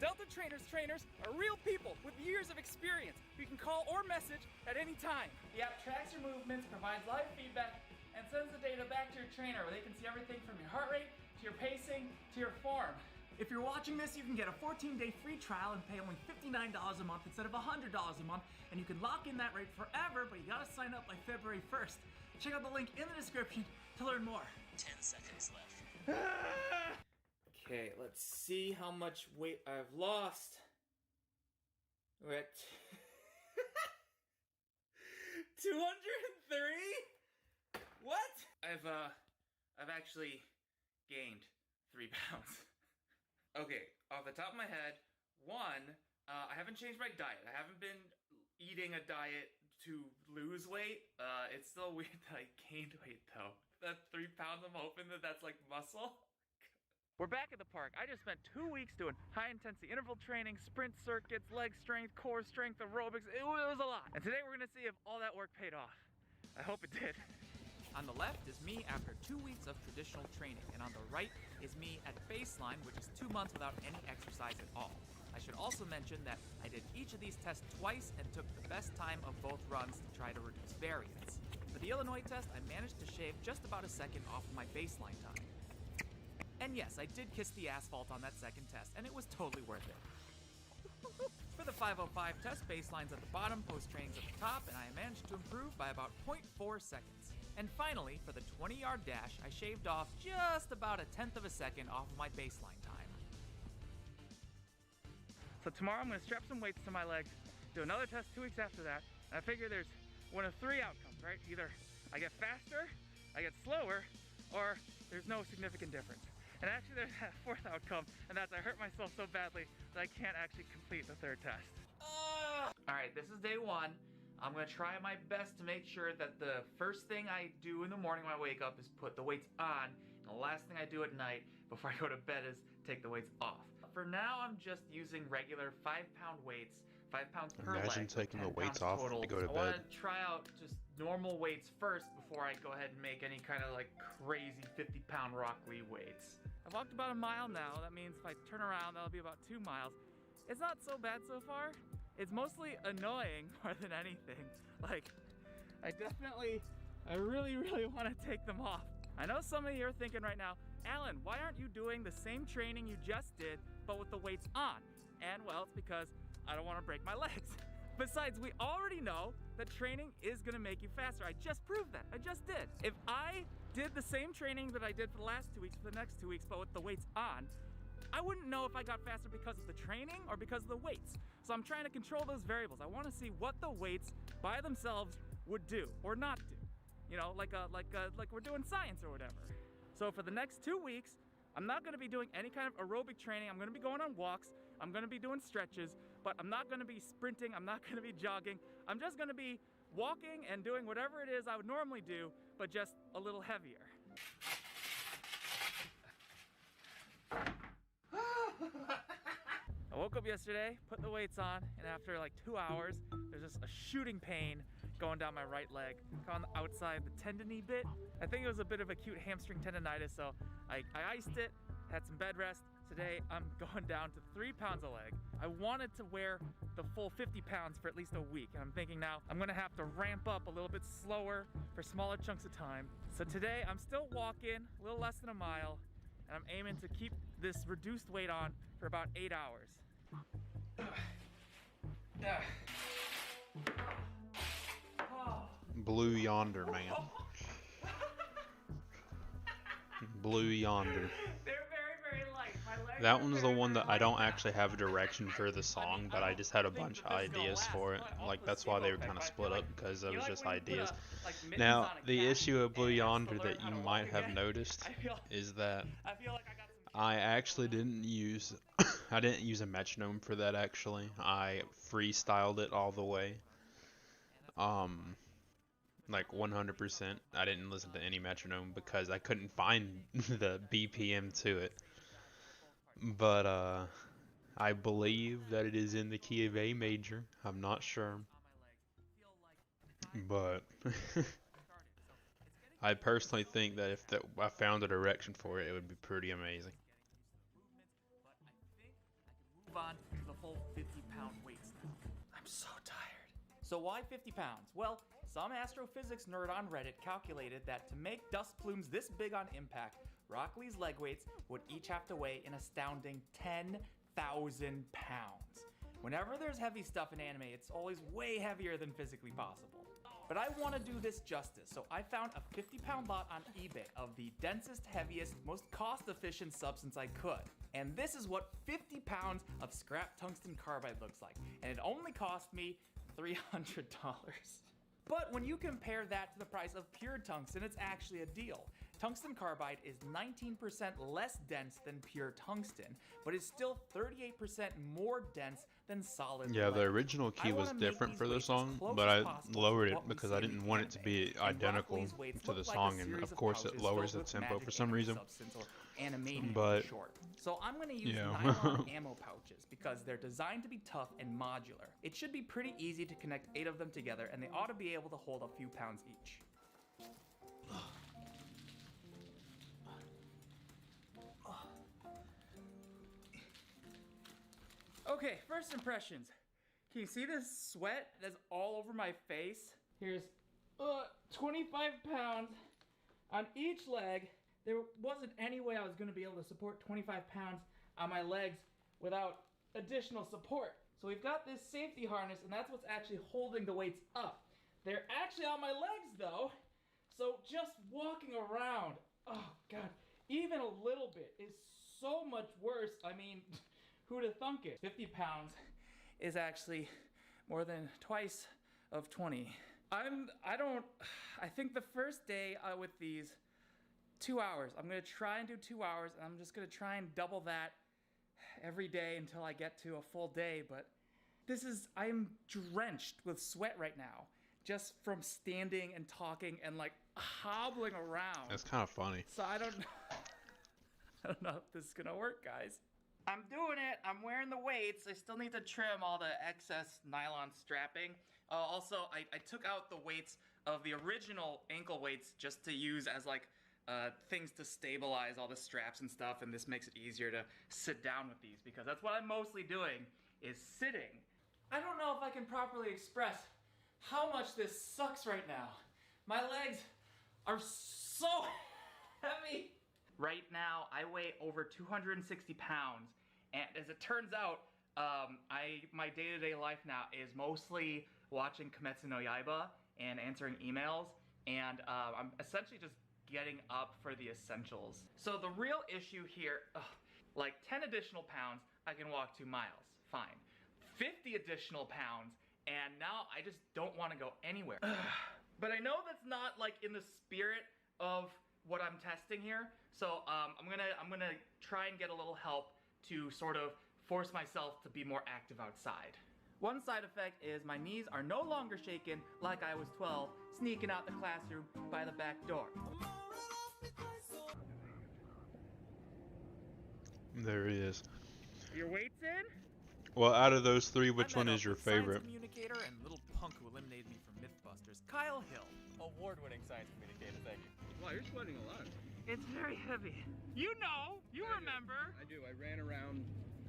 [SPEAKER 10] Delta Trainer's trainers are real people with years of experience you can call or message at any time. The app tracks your movements, provides live feedback, and sends the data back to your trainer where they can see everything from your heart rate to your pacing to your form. If you're watching this, you can get a 14-day free trial and pay only $59 a month instead of $100 a month, and you can lock in that rate forever, but you gotta sign up by February 1st. Check out the link in the description to learn more.
[SPEAKER 20] 10 seconds left.
[SPEAKER 10] Okay, let's see how much weight I've lost. We're at 203? What? I've actually gained 3 pounds. Okay, off the top of my head, I haven't changed my diet. I haven't been eating a diet to lose weight. It's still weird that I gained weight though. That 3 pounds, I'm hoping that that's like muscle.
[SPEAKER 6] We're back at the park. I just spent 2 weeks doing high-intensity interval training, sprint circuits, leg strength, core strength, aerobics. It was a lot. And today we're gonna see if all that work paid off. I hope it did.
[SPEAKER 10] On the left is me after 2 weeks of traditional training, and on the right is me at baseline, which is 2 months without any exercise at all. I should also mention that I did each of these tests twice and took the best time of both runs to try to reduce variance. For the Illinois test, I managed to shave just about a second off of my baseline time. And yes, I did kiss the asphalt on that second test, and it was totally worth it. For the 505 test, baseline's at the bottom, post-training's at the top, and I managed to improve by about 0.4 seconds. And finally, for the 20-yard dash, I shaved off just about a tenth of a second off of my baseline time.
[SPEAKER 6] So tomorrow I'm gonna strap some weights to my legs, do another test 2 weeks after that, and I figure there's one of 3 outcomes, right? Either I get faster, I get slower, or there's no significant difference. And actually there's that 4th outcome, and that's I hurt myself so badly that I can't actually complete the 3rd test.
[SPEAKER 10] Alright, this is day 1. I'm gonna try my best to make sure that the first thing I do in the morning when I wake up is put the weights on, and the last thing I do at night before I go to bed is take the weights off. For now, I'm just using regular 5-pound weights, 5 pounds per leg.
[SPEAKER 2] Imagine taking the weights off
[SPEAKER 10] total.
[SPEAKER 2] to go to
[SPEAKER 10] I
[SPEAKER 2] bed.
[SPEAKER 10] want to try out just normal weights first before I go ahead and make any kind of like crazy 50-pound Rock Lee weights.
[SPEAKER 6] I've walked about a mile now. That means if I turn around, that'll be about 2 miles. It's not so bad so far. It's mostly annoying more than anything. Like, I really want to take them off. I know some of you are thinking right now, Alan, why aren't you doing the same training you just did, but with the weights on? And well, it's because I don't want to break my legs. Besides, we already know that training is gonna make you faster. I just proved that. I just did. If I did the same training that I did for the last 2 weeks for the next 2 weeks, but with the weights on, I wouldn't know if I got faster because of the training or because of the weights. So I'm trying to control those variables. I want to see what the weights by themselves would do or not do. You know, like we're doing science or whatever. So for the next 2 weeks, I'm not gonna be doing any kind of aerobic training. I'm gonna be going on walks. I'm gonna be doing stretches, but I'm not gonna be sprinting. I'm not gonna be jogging. I'm just gonna be walking and doing whatever it is I would normally do, but just a little heavier. I woke up yesterday, put the weights on, and after like 2 hours, there's just a shooting pain going down my right leg, on the outside, the tendony bit. I think it was a bit of acute hamstring tendonitis, so I iced it, had some bed rest. Today, I'm going down to 3 pounds a leg. I wanted to wear the full 50 pounds for at least a week, and I'm thinking now I'm gonna have to ramp up a little bit slower for smaller chunks of time. So today, I'm still walking a little less than a mile, and I'm aiming to keep this reduced weight on for about 8 hours.
[SPEAKER 2] Blue Yonder, man. Blue Yonder.
[SPEAKER 6] They're very, very light. My legs
[SPEAKER 2] That one's the one that I don't actually have a direction for the song, but I just had a bunch of ideas for it. Like, that's why they were kind of split up, because it was just ideas. Now, the issue of Blue Yonder that you might have noticed is that I actually didn't use I didn't use a metronome for that. Actually, I freestyled it all the way, like 100%. I didn't listen to any metronome because I couldn't find the BPM to it. But I believe that it is in the key of A major. I'm not sure, but I personally think that if I found a direction for it, it would be pretty amazing.
[SPEAKER 10] Move on to the full 50-pound weights now. I'm so tired. So why 50 pounds? Well, some astrophysics nerd on Reddit calculated that to make dust plumes this big on impact, Rock Lee's leg weights would each have to weigh an astounding 10,000 pounds. Whenever there's heavy stuff in anime, it's always way heavier than physically possible. But I want to do this justice, so I found a 50-pound lot on eBay of the densest, heaviest, most cost-efficient substance I could. And this is what 50 pounds of scrap tungsten carbide looks like. And it only cost me $300. But when you compare that to the price of pure tungsten, it's actually a deal. Tungsten carbide is 19% less dense than pure tungsten, but it's still 38% more dense than solid
[SPEAKER 2] Yeah,
[SPEAKER 10] lead.
[SPEAKER 2] the original key was different for the song, but I lowered it because I didn't want it to be identical to the song, and of course it lowers the tempo for some reason. But
[SPEAKER 10] so I'm going to use nylon ammo pouches because they're designed to be tough and modular. It should be pretty easy to connect 8 of them together, and they ought to be able to hold a few pounds each. Okay, first impressions. Can you see this sweat that's all over my face? Here's 25 pounds on each leg. There wasn't any way I was gonna be able to support 25 pounds on my legs without additional support. So we've got this safety harness, and that's what's actually holding the weights up. They're actually on my legs though, so just walking around, oh God, even a little bit is so much worse. I mean, who'd have thunk it? 50 pounds is actually more than twice of 20. I think the first day with these, 2 hours. I'm gonna try and do 2 hours, and I'm just gonna try and double that every day until I get to a full day, but I'm drenched with sweat right now, just from standing and talking and like hobbling around.
[SPEAKER 2] That's kind of funny.
[SPEAKER 10] So I don't know if this is gonna work, guys. I'm doing it. I'm wearing the weights. I still need to trim all the excess nylon strapping. Also, I took out the weights of the original ankle weights just to use as like things to stabilize all the straps and stuff, and this makes it easier to sit down with these because that's what I'm mostly doing is sitting. I don't know if I can properly express how much this sucks right now. My legs are so heavy. Right now, I weigh over 260 pounds, and as it turns out, my day-to-day life now is mostly
[SPEAKER 6] watching Kimetsu no Yaiba and answering emails, and I'm essentially just getting up for the essentials. So the real issue here, like 10 additional pounds, I can walk 2 miles, fine. 50 additional pounds, and now I just don't want to go anywhere. But I know that's not like in the spirit of what I'm testing here, so I'm gonna try and get a little help to sort of force myself to be more active outside. One side effect is my knees are no longer shaking like I was 12, sneaking out the classroom by the back door.
[SPEAKER 2] There he is.
[SPEAKER 6] Your weights in?
[SPEAKER 2] Well, out of those 3, which one is your favorite?
[SPEAKER 10] Science communicator and little punk who eliminated me from Mythbusters, Kyle Hill. Award-winning science communicator, thank you.
[SPEAKER 4] Wow, you're sweating a lot.
[SPEAKER 6] It's very heavy. You know, you remember.
[SPEAKER 4] I do. I ran around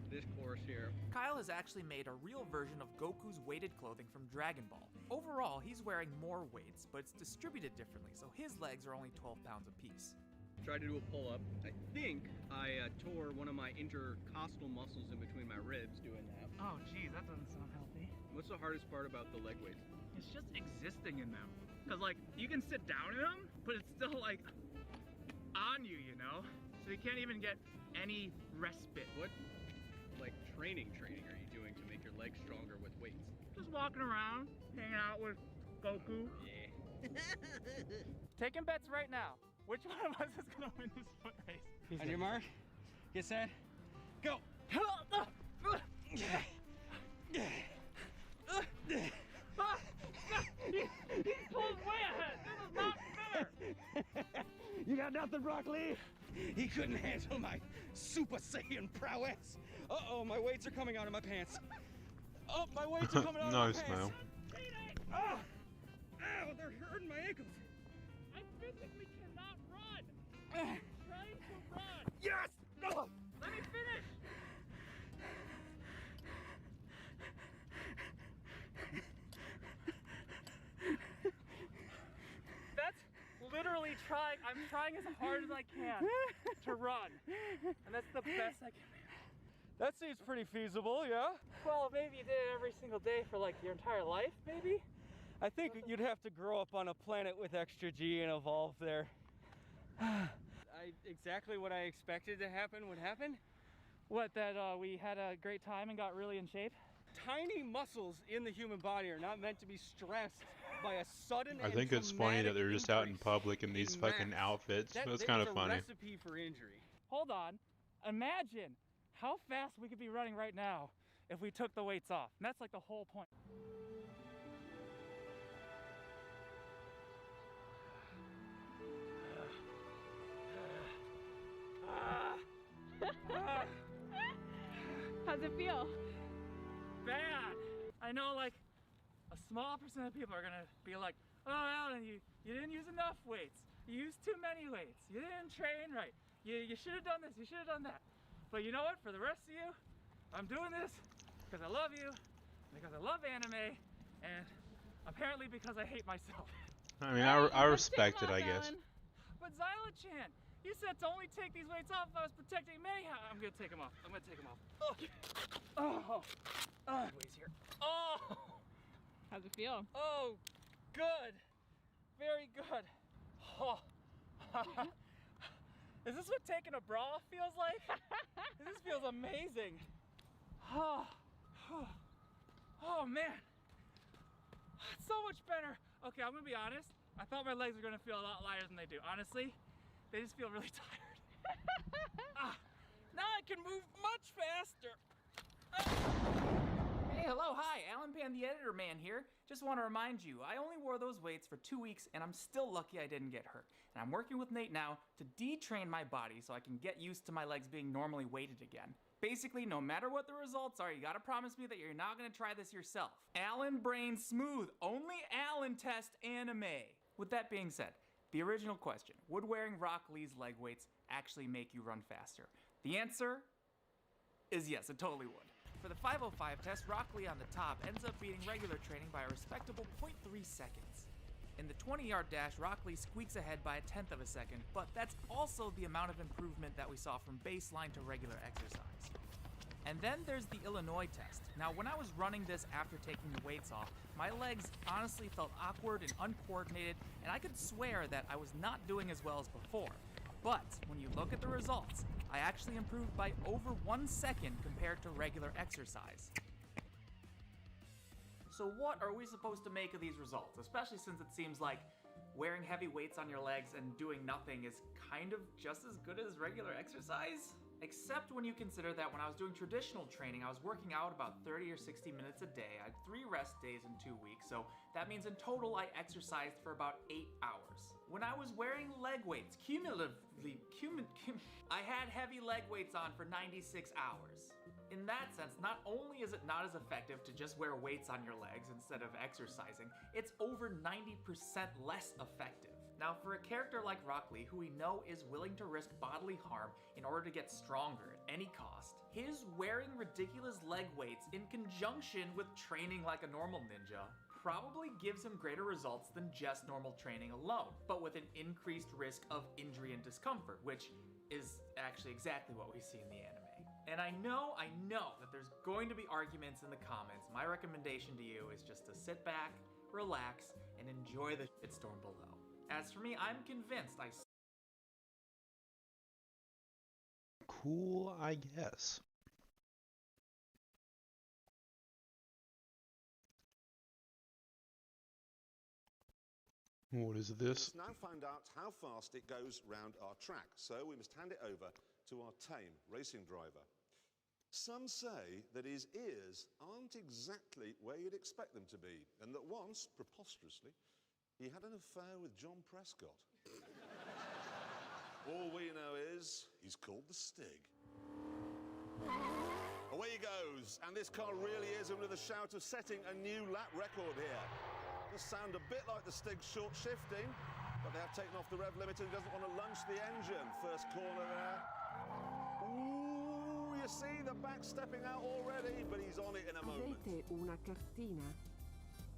[SPEAKER 4] this course here.
[SPEAKER 10] Kyle has actually made a real version of Goku's weighted clothing from Dragon Ball. Overall, he's wearing more weights, but it's distributed differently, so his legs are only 12 pounds apiece.
[SPEAKER 4] Tried to do a pull-up. I think I tore one of my intercostal muscles in between my ribs doing that.
[SPEAKER 6] Oh, geez, that doesn't sound healthy.
[SPEAKER 4] What's the hardest part about the leg weights?
[SPEAKER 6] It's just existing in them. Because, like, you can sit down in them, but it's still, like, on you, you know? So you can't even get any respite.
[SPEAKER 4] What, like, training are you doing to make your legs stronger with weights?
[SPEAKER 6] Just walking around, hanging out with Goku.
[SPEAKER 4] Yeah.
[SPEAKER 6] Taking bets right now. Which one of us is gonna win this foot race?
[SPEAKER 4] On your mark, get set, go!
[SPEAKER 6] He pulled way ahead. This is not fair.
[SPEAKER 4] You got nothing, Rock Lee? He couldn't handle my Super Saiyan prowess. Uh-oh, my weights are coming out of my pants. Oh, my weights are coming out of my
[SPEAKER 2] Nice,
[SPEAKER 4] pants.
[SPEAKER 2] man.
[SPEAKER 4] Oh! Ow, they're hurting my ankles.
[SPEAKER 6] I physically cannot run. I'm trying to run.
[SPEAKER 4] Yes! Oh!
[SPEAKER 6] Let me finish. That's literally trying. I'm trying as hard as I can to run, and that's the best I can do.
[SPEAKER 4] That seems pretty feasible, yeah?
[SPEAKER 6] Well, maybe you did it every single day for like your entire life, maybe?
[SPEAKER 4] I think you'd have to grow up on a planet with extra G and evolve there. Exactly what I expected to happen would happen.
[SPEAKER 6] What, that we had a great time and got really in shape?
[SPEAKER 4] Tiny muscles in the human body are not meant to be stressed by a sudden
[SPEAKER 2] I think it's funny that they're just out in public in these fucking outfits. That's kind of funny.
[SPEAKER 4] That's a recipe for injury.
[SPEAKER 6] Hold on. Imagine how fast we could be running right now if we took the weights off. And that's like the whole point.
[SPEAKER 7] How's it feel?
[SPEAKER 6] Bad. I know, like, a small percent of people are gonna be like, oh, Alan, you didn't use enough weights. You used too many weights. You didn't train right. You should have done this. You should have done that. But you know what? For the rest of you, I'm doing this because I love you, because I love anime, and apparently because I hate myself.
[SPEAKER 2] I mean, I respect it, I guess.
[SPEAKER 6] But Zyla-chan, you said to only take these weights off if I was protecting me. I'm gonna take them off. I'm gonna take them off. Oh. Ways here. Oh.
[SPEAKER 7] How's it feel?
[SPEAKER 6] Oh, good. Very good. Oh. Is this what taking a bra off feels like? This feels amazing. Oh man. It's so much better. Okay, I'm gonna be honest. I thought my legs were gonna feel a lot lighter than they do. Honestly, they just feel really tired. Now I can move much faster.
[SPEAKER 10] Hey, hello, hi, Alan Pan, the editor man here. Just want to remind you, I only wore those weights for 2 weeks and I'm still lucky I didn't get hurt. And I'm working with Nate now to detrain my body so I can get used to my legs being normally weighted again. Basically, no matter what the results are, you gotta promise me that you're not gonna try this yourself. Alan Brain Smooth, only Alan test anime. With that being said, the original question, would wearing Rock Lee's leg weights actually make you run faster? The answer is yes, it totally would. For the 505 test, Rock Lee on the top ends up beating regular training by a respectable 0.3 seconds. In the 20-yard dash, Rock Lee squeaks ahead by 1/10 of a second, but that's also the amount of improvement that we saw from baseline to regular exercise. And then there's the Illinois test. Now, when I was running this after taking the weights off, my legs honestly felt awkward and uncoordinated, and I could swear that I was not doing as well as before. But when you look at the results, I actually improved by over 1 second compared to regular exercise. So what are we supposed to make of these results, especially since it seems like wearing heavy weights on your legs and doing nothing is kind of just as good as regular exercise? Except when you consider that when I was doing traditional training, I was working out about 30 or 60 minutes a day. I had 3 rest days in 2 weeks, so that means in total I exercised for about 8 hours. When I was wearing leg weights, I had heavy leg weights on for 96 hours. In that sense, not only is it not as effective to just wear weights on your legs instead of exercising, it's over 90% less effective. Now, for a character like Rock Lee, who we know is willing to risk bodily harm in order to get stronger at any cost, his wearing ridiculous leg weights in conjunction with training like a normal ninja probably gives him greater results than just normal training alone, but with an increased risk of injury and discomfort, which is actually exactly what we see in the anime. And I know that there's going to be arguments in the comments. My recommendation to you is just to sit back, relax, and enjoy the shitstorm below. As for me, I'm convinced
[SPEAKER 2] Cool, I guess. What is this?
[SPEAKER 13] We must now find out how fast it goes round our track, so we must hand it over to our tame racing driver. Some say that his ears aren't exactly where you'd expect them to be, and that once, preposterously, he had an affair with John Prescott. All we know is he's called the Stig. Away he goes, and this car really is under the shout of setting a new lap record here. Does sound a bit like the Stig's short shifting, but they have taken off the rev limiter and doesn't want to lunge the engine. First corner there. Ooh, you see the back stepping out already, but he's on it in a moment.
[SPEAKER 15] Avete una cartina?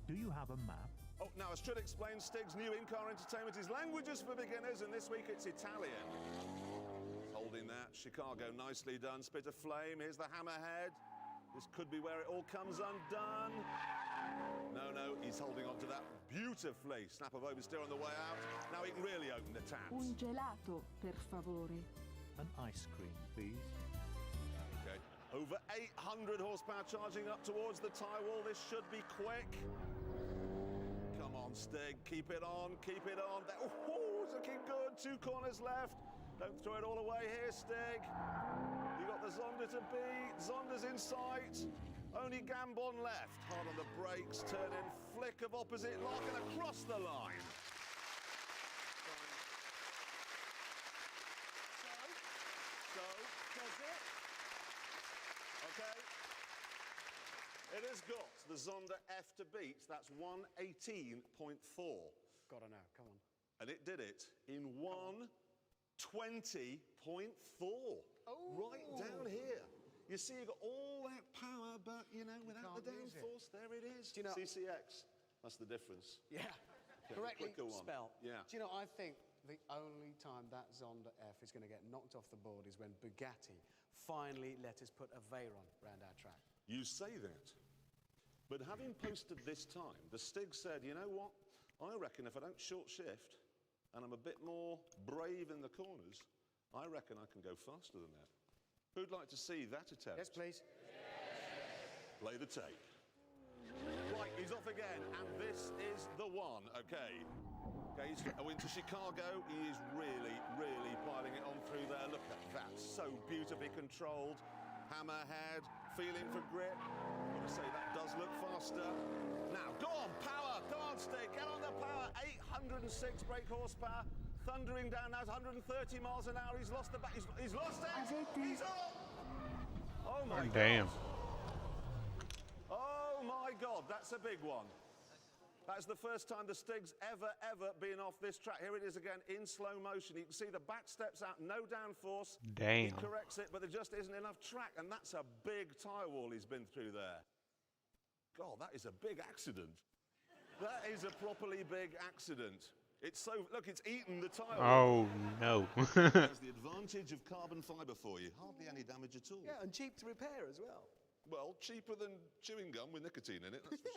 [SPEAKER 13] Do you have a map? Oh, now, as should explain, Stig's new in-car entertainment is languages for beginners, and this week it's Italian. Holding that, Chicago, nicely done. Spit of flame, here's the hammerhead. This could be where it all comes undone. No, he's holding on to that beautifully. Snap of oversteer on the way out. Now he can really open the taps.
[SPEAKER 15] Un gelato, per favore.
[SPEAKER 13] An ice cream, please. Okay, over 800 horsepower charging up towards the tie wall. This should be quick. Come on, Stig, keep it on, keep it on. Oh, it's looking good. 2 corners left. Don't throw it all away here, Stig. You got the Zonda to beat. Zonda's in sight. Only Gambon left. Hard on the brakes, turn in, flick of opposite lock and across the line. So, does it? Okay. It has got the Zonda F to beat. That's 118.4.
[SPEAKER 19] Gotta know, come on.
[SPEAKER 13] And it did it in 120.4. Right down here. You see, you've got all that power, but, you know, without the downforce, there it is.
[SPEAKER 19] Do you know,
[SPEAKER 13] CCX. That's the difference.
[SPEAKER 19] Yeah.
[SPEAKER 13] Okay,
[SPEAKER 19] Correctly
[SPEAKER 13] quicker one.
[SPEAKER 19] spelled.
[SPEAKER 13] Yeah.
[SPEAKER 19] Do you know, I think the only time that Zonda F is going to get knocked off the board is when Bugatti finally let us put a Veyron round our track.
[SPEAKER 13] You say that. But having posted this time, the Stig said, you know what? I reckon if I don't short shift and I'm a bit more brave in the corners, I reckon I can go faster than that. Who'd like to see that attempt?
[SPEAKER 19] Yes, please.
[SPEAKER 13] Play the tape. Right, he's off again, and this is the one, okay. Okay, he's into Chicago. He is really, really piling it on through there. Look at that, so beautifully controlled. Hammerhead, feeling for grip. I've got to say, that does look faster. Now, go on, power, come on, Stig, get on the power. 806 brake horsepower. Thundering down now, 130 miles an hour. He's lost the back. He's lost it. He's up. Oh my God.
[SPEAKER 2] Damn.
[SPEAKER 13] Oh my God, that's a big one. That's the first time the Stig's ever been off this track. Here it is again in slow motion. You can see the back steps out, no downforce.
[SPEAKER 2] Damn.
[SPEAKER 13] He corrects it, but there just isn't enough track, and that's a big tyre wall he's been through there. God, that is a big accident. That is a properly big accident. It's so, look, it's eaten the tile.
[SPEAKER 2] Oh no.
[SPEAKER 13] It has the advantage of carbon fiber for you. Hardly any damage at all.
[SPEAKER 19] Yeah, and cheap to repair as well.
[SPEAKER 13] Well, cheaper than chewing gum with nicotine in it, that's for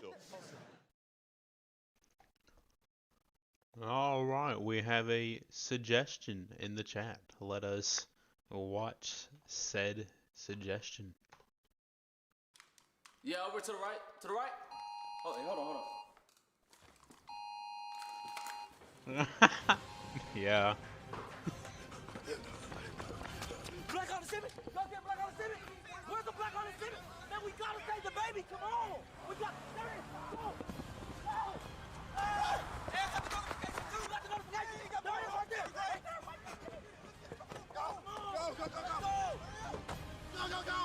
[SPEAKER 13] sure.
[SPEAKER 2] All right, we have a suggestion in the chat. Let us watch said suggestion.
[SPEAKER 16] Yeah, over to the right. To the right. Oh, hey, hold on.
[SPEAKER 2] Yeah.
[SPEAKER 11] Black on the Civic! Go get Black on the Civic! Where's the Black on the Civic? Man, we gotta save the baby! Come on! We got... There it is! Come on! Go! Hey, I got the notification too! Got the notification! There it is right there! Right there! Go! Go, go, go, go! Go, go, go!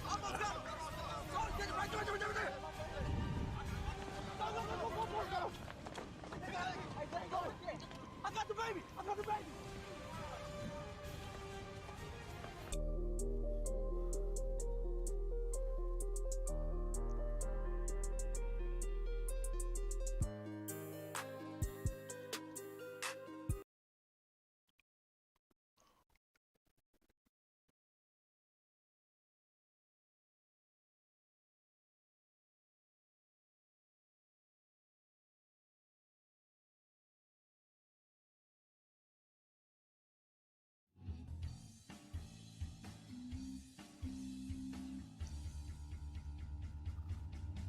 [SPEAKER 11] Almost got him! Go, get it right there! Go, go, go, go, go, go! I got the baby! I got the baby!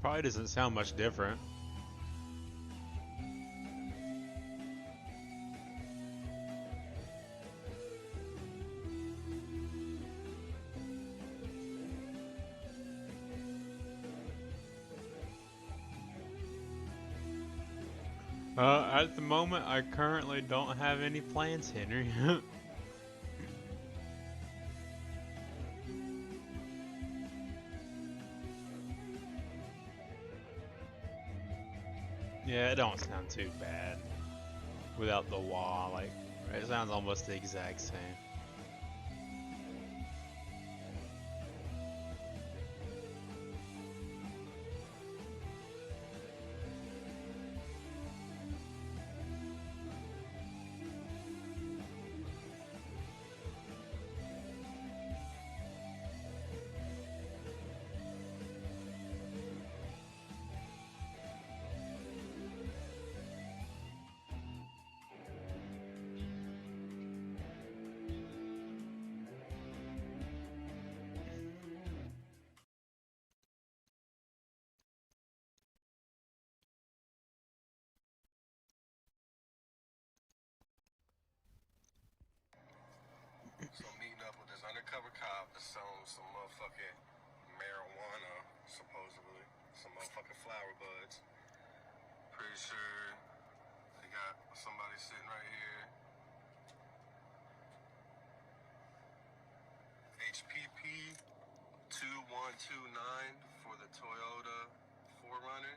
[SPEAKER 2] Probably doesn't sound much different. At the moment, I currently don't have any plans, Henry. Yeah, it don't sound too bad without the wah. Like, it sounds almost the exact same.
[SPEAKER 21] So meeting up with this undercover cop that's selling some motherfucking marijuana, supposedly. Some motherfucking flower buds. Pretty sure they got somebody sitting right here. HPP 2129 for the Toyota 4Runner.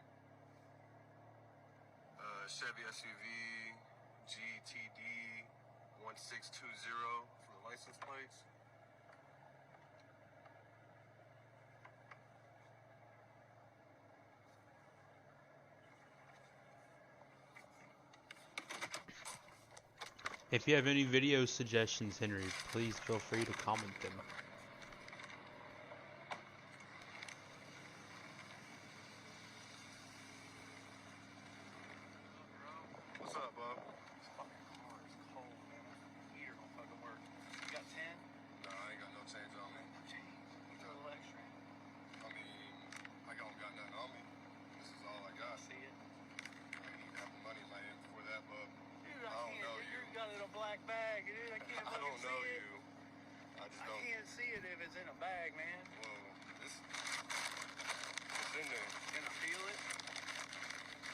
[SPEAKER 21] Chevy SUV GTD 1620 for the license plates.
[SPEAKER 2] If you have any video suggestions, Henry, please feel free to comment them.
[SPEAKER 21] What's up, bub?
[SPEAKER 16] This fucking car is cold, man. My heater don't fucking work. You got 10?
[SPEAKER 21] Nah, I ain't got no change on me.
[SPEAKER 16] Jeez, you throw a little extra in.
[SPEAKER 21] I mean, I don't got nothing on me. This is all I got.
[SPEAKER 16] See it?
[SPEAKER 21] I need to have the money in my hand before that, bub.
[SPEAKER 16] Dude,
[SPEAKER 21] I don't know you.
[SPEAKER 16] You got it in a black bag, dude. I can't
[SPEAKER 21] I don't know
[SPEAKER 16] see it.
[SPEAKER 21] you. I just
[SPEAKER 16] I
[SPEAKER 21] don't.
[SPEAKER 16] can't see it if it's in a bag, man.
[SPEAKER 21] Well, it's in there.
[SPEAKER 16] Can I feel it?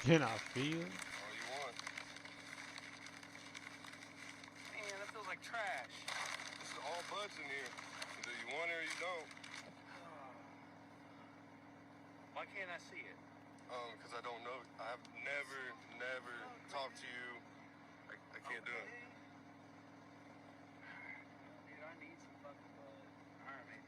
[SPEAKER 2] Can I feel it?
[SPEAKER 21] All you want.
[SPEAKER 16] Man, that feels like trash.
[SPEAKER 21] This is all buds in here. Either you want it or you don't.
[SPEAKER 16] Why can't I see it?
[SPEAKER 21] Because I don't know. I have never talked to you. I can't do it.
[SPEAKER 16] Dude, I need some fucking bud. Alright, man.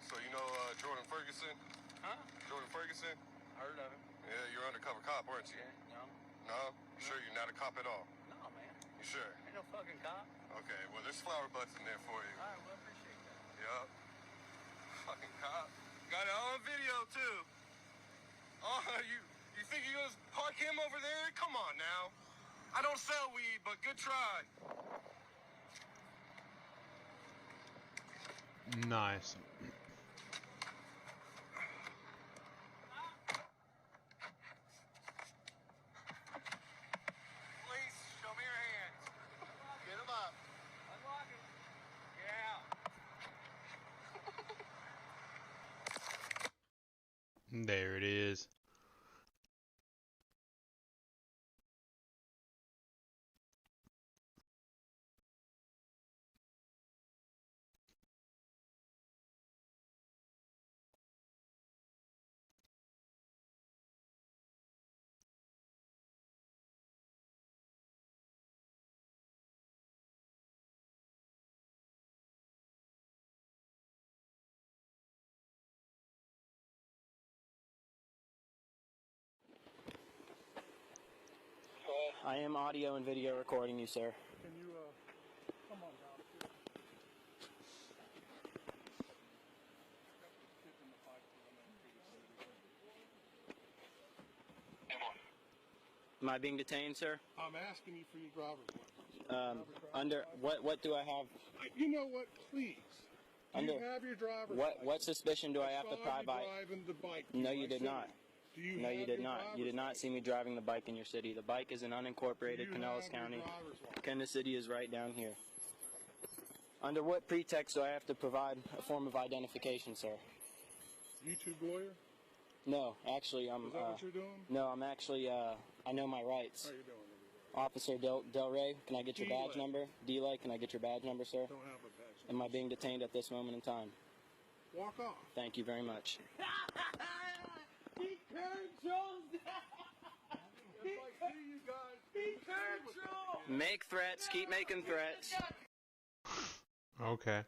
[SPEAKER 21] So you know Jordan Ferguson? Huh? Jordan Ferguson?
[SPEAKER 10] Heard of him.
[SPEAKER 21] Yeah, you're undercover cop, weren't you?
[SPEAKER 10] No.
[SPEAKER 21] No? Sure you're not a cop at all?
[SPEAKER 10] No, man.
[SPEAKER 21] You sure?
[SPEAKER 10] Ain't no fucking cop.
[SPEAKER 21] Okay, well, there's flower butts in there for you.
[SPEAKER 10] All right, well, appreciate that.
[SPEAKER 21] Yup. Fucking cop. Got it all on video, too. Oh, you think you're gonna park him over there? Come on, now. I don't sell weed, but good try.
[SPEAKER 2] Nice.
[SPEAKER 21] Police, show me your hands. Get him up.
[SPEAKER 10] Unlock it. Yeah.
[SPEAKER 2] There it is.
[SPEAKER 12] I am audio and video recording you, sir.
[SPEAKER 16] Can you, come on down here?
[SPEAKER 12] Am I being detained, sir?
[SPEAKER 16] I'm asking you for your driver's license.
[SPEAKER 12] Under what do I have?
[SPEAKER 16] You know what? Please. Do
[SPEAKER 12] Under
[SPEAKER 16] you have your driver's license?
[SPEAKER 12] what suspicion do I have to
[SPEAKER 16] saw you
[SPEAKER 12] provide?
[SPEAKER 16] driving the bike
[SPEAKER 12] No,
[SPEAKER 16] through
[SPEAKER 12] you
[SPEAKER 16] my
[SPEAKER 12] did
[SPEAKER 16] city.
[SPEAKER 12] not.
[SPEAKER 16] Do you
[SPEAKER 12] No,
[SPEAKER 16] have
[SPEAKER 12] you did
[SPEAKER 16] your
[SPEAKER 12] not. You did
[SPEAKER 16] driver's
[SPEAKER 12] not see me driving the bike in your city. The bike is in unincorporated
[SPEAKER 16] Do you
[SPEAKER 12] Pinellas
[SPEAKER 16] have your
[SPEAKER 12] County.
[SPEAKER 16] driver's license?
[SPEAKER 12] Kansas City is right down here. Under what pretext do I have to provide a form of identification, sir?
[SPEAKER 16] YouTube lawyer?
[SPEAKER 12] No, actually, I'm.
[SPEAKER 16] Is that what you're doing?
[SPEAKER 12] No, I'm actually. I know my rights.
[SPEAKER 16] How you doing?
[SPEAKER 12] Officer Del Rey, can I get your badge
[SPEAKER 16] Delay.
[SPEAKER 12] number? Delay, can I get your badge number, sir?
[SPEAKER 16] Don't have a badge.
[SPEAKER 12] Am I being detained at this moment in time?
[SPEAKER 16] Walk off.
[SPEAKER 12] Thank you very much.
[SPEAKER 11] He controls He controls
[SPEAKER 12] Make threats. Keep making threats.
[SPEAKER 2] Okay.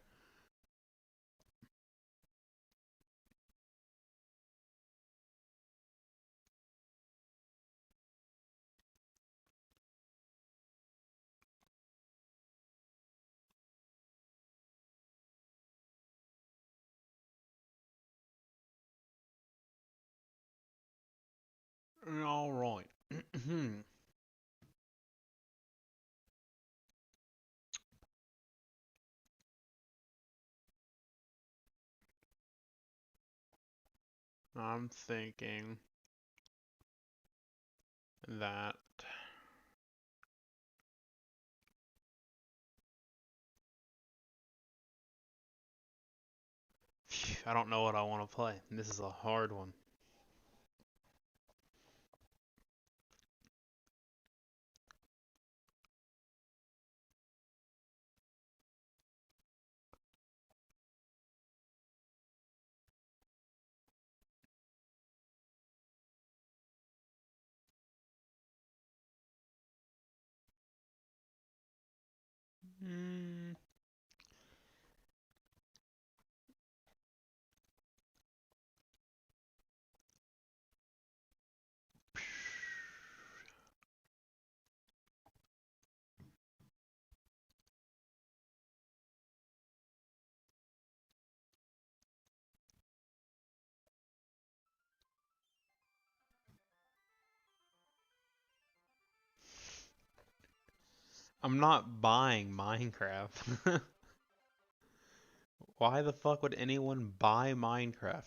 [SPEAKER 2] All right. I'm thinking that I don't know what I want to play. This is a hard one. Mm. I'm not buying Minecraft. Why the fuck would anyone buy Minecraft?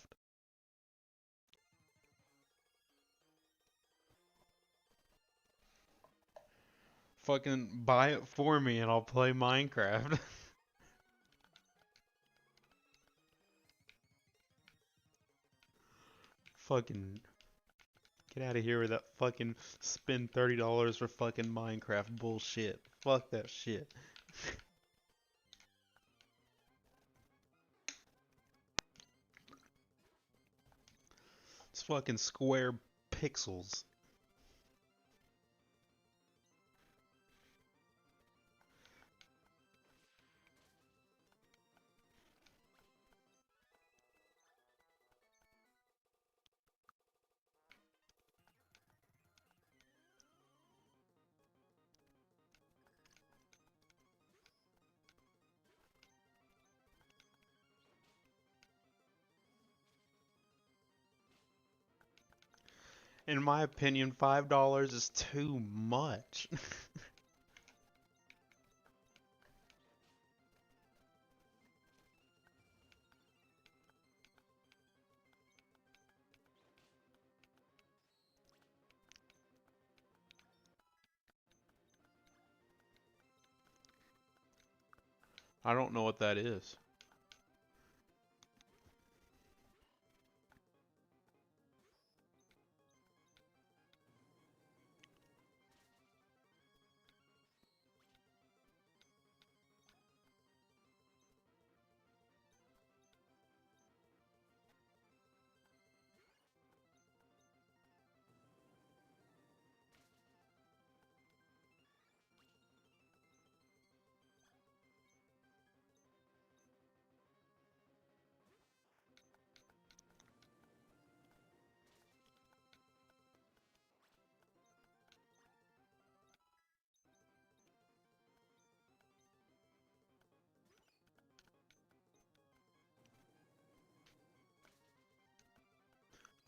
[SPEAKER 2] Fucking buy it for me and I'll play Minecraft. Fucking get out of here with that fucking spend $30 for fucking Minecraft bullshit. Fuck that shit. It's fucking square pixels. In my opinion, $5 is too much. I don't know what that is.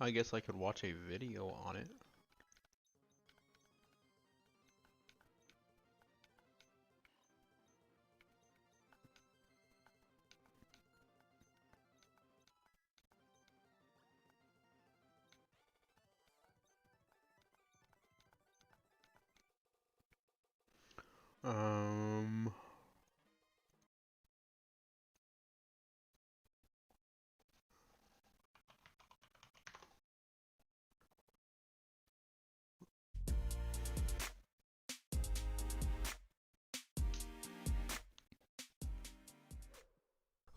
[SPEAKER 2] I guess I could watch a video on it. Um,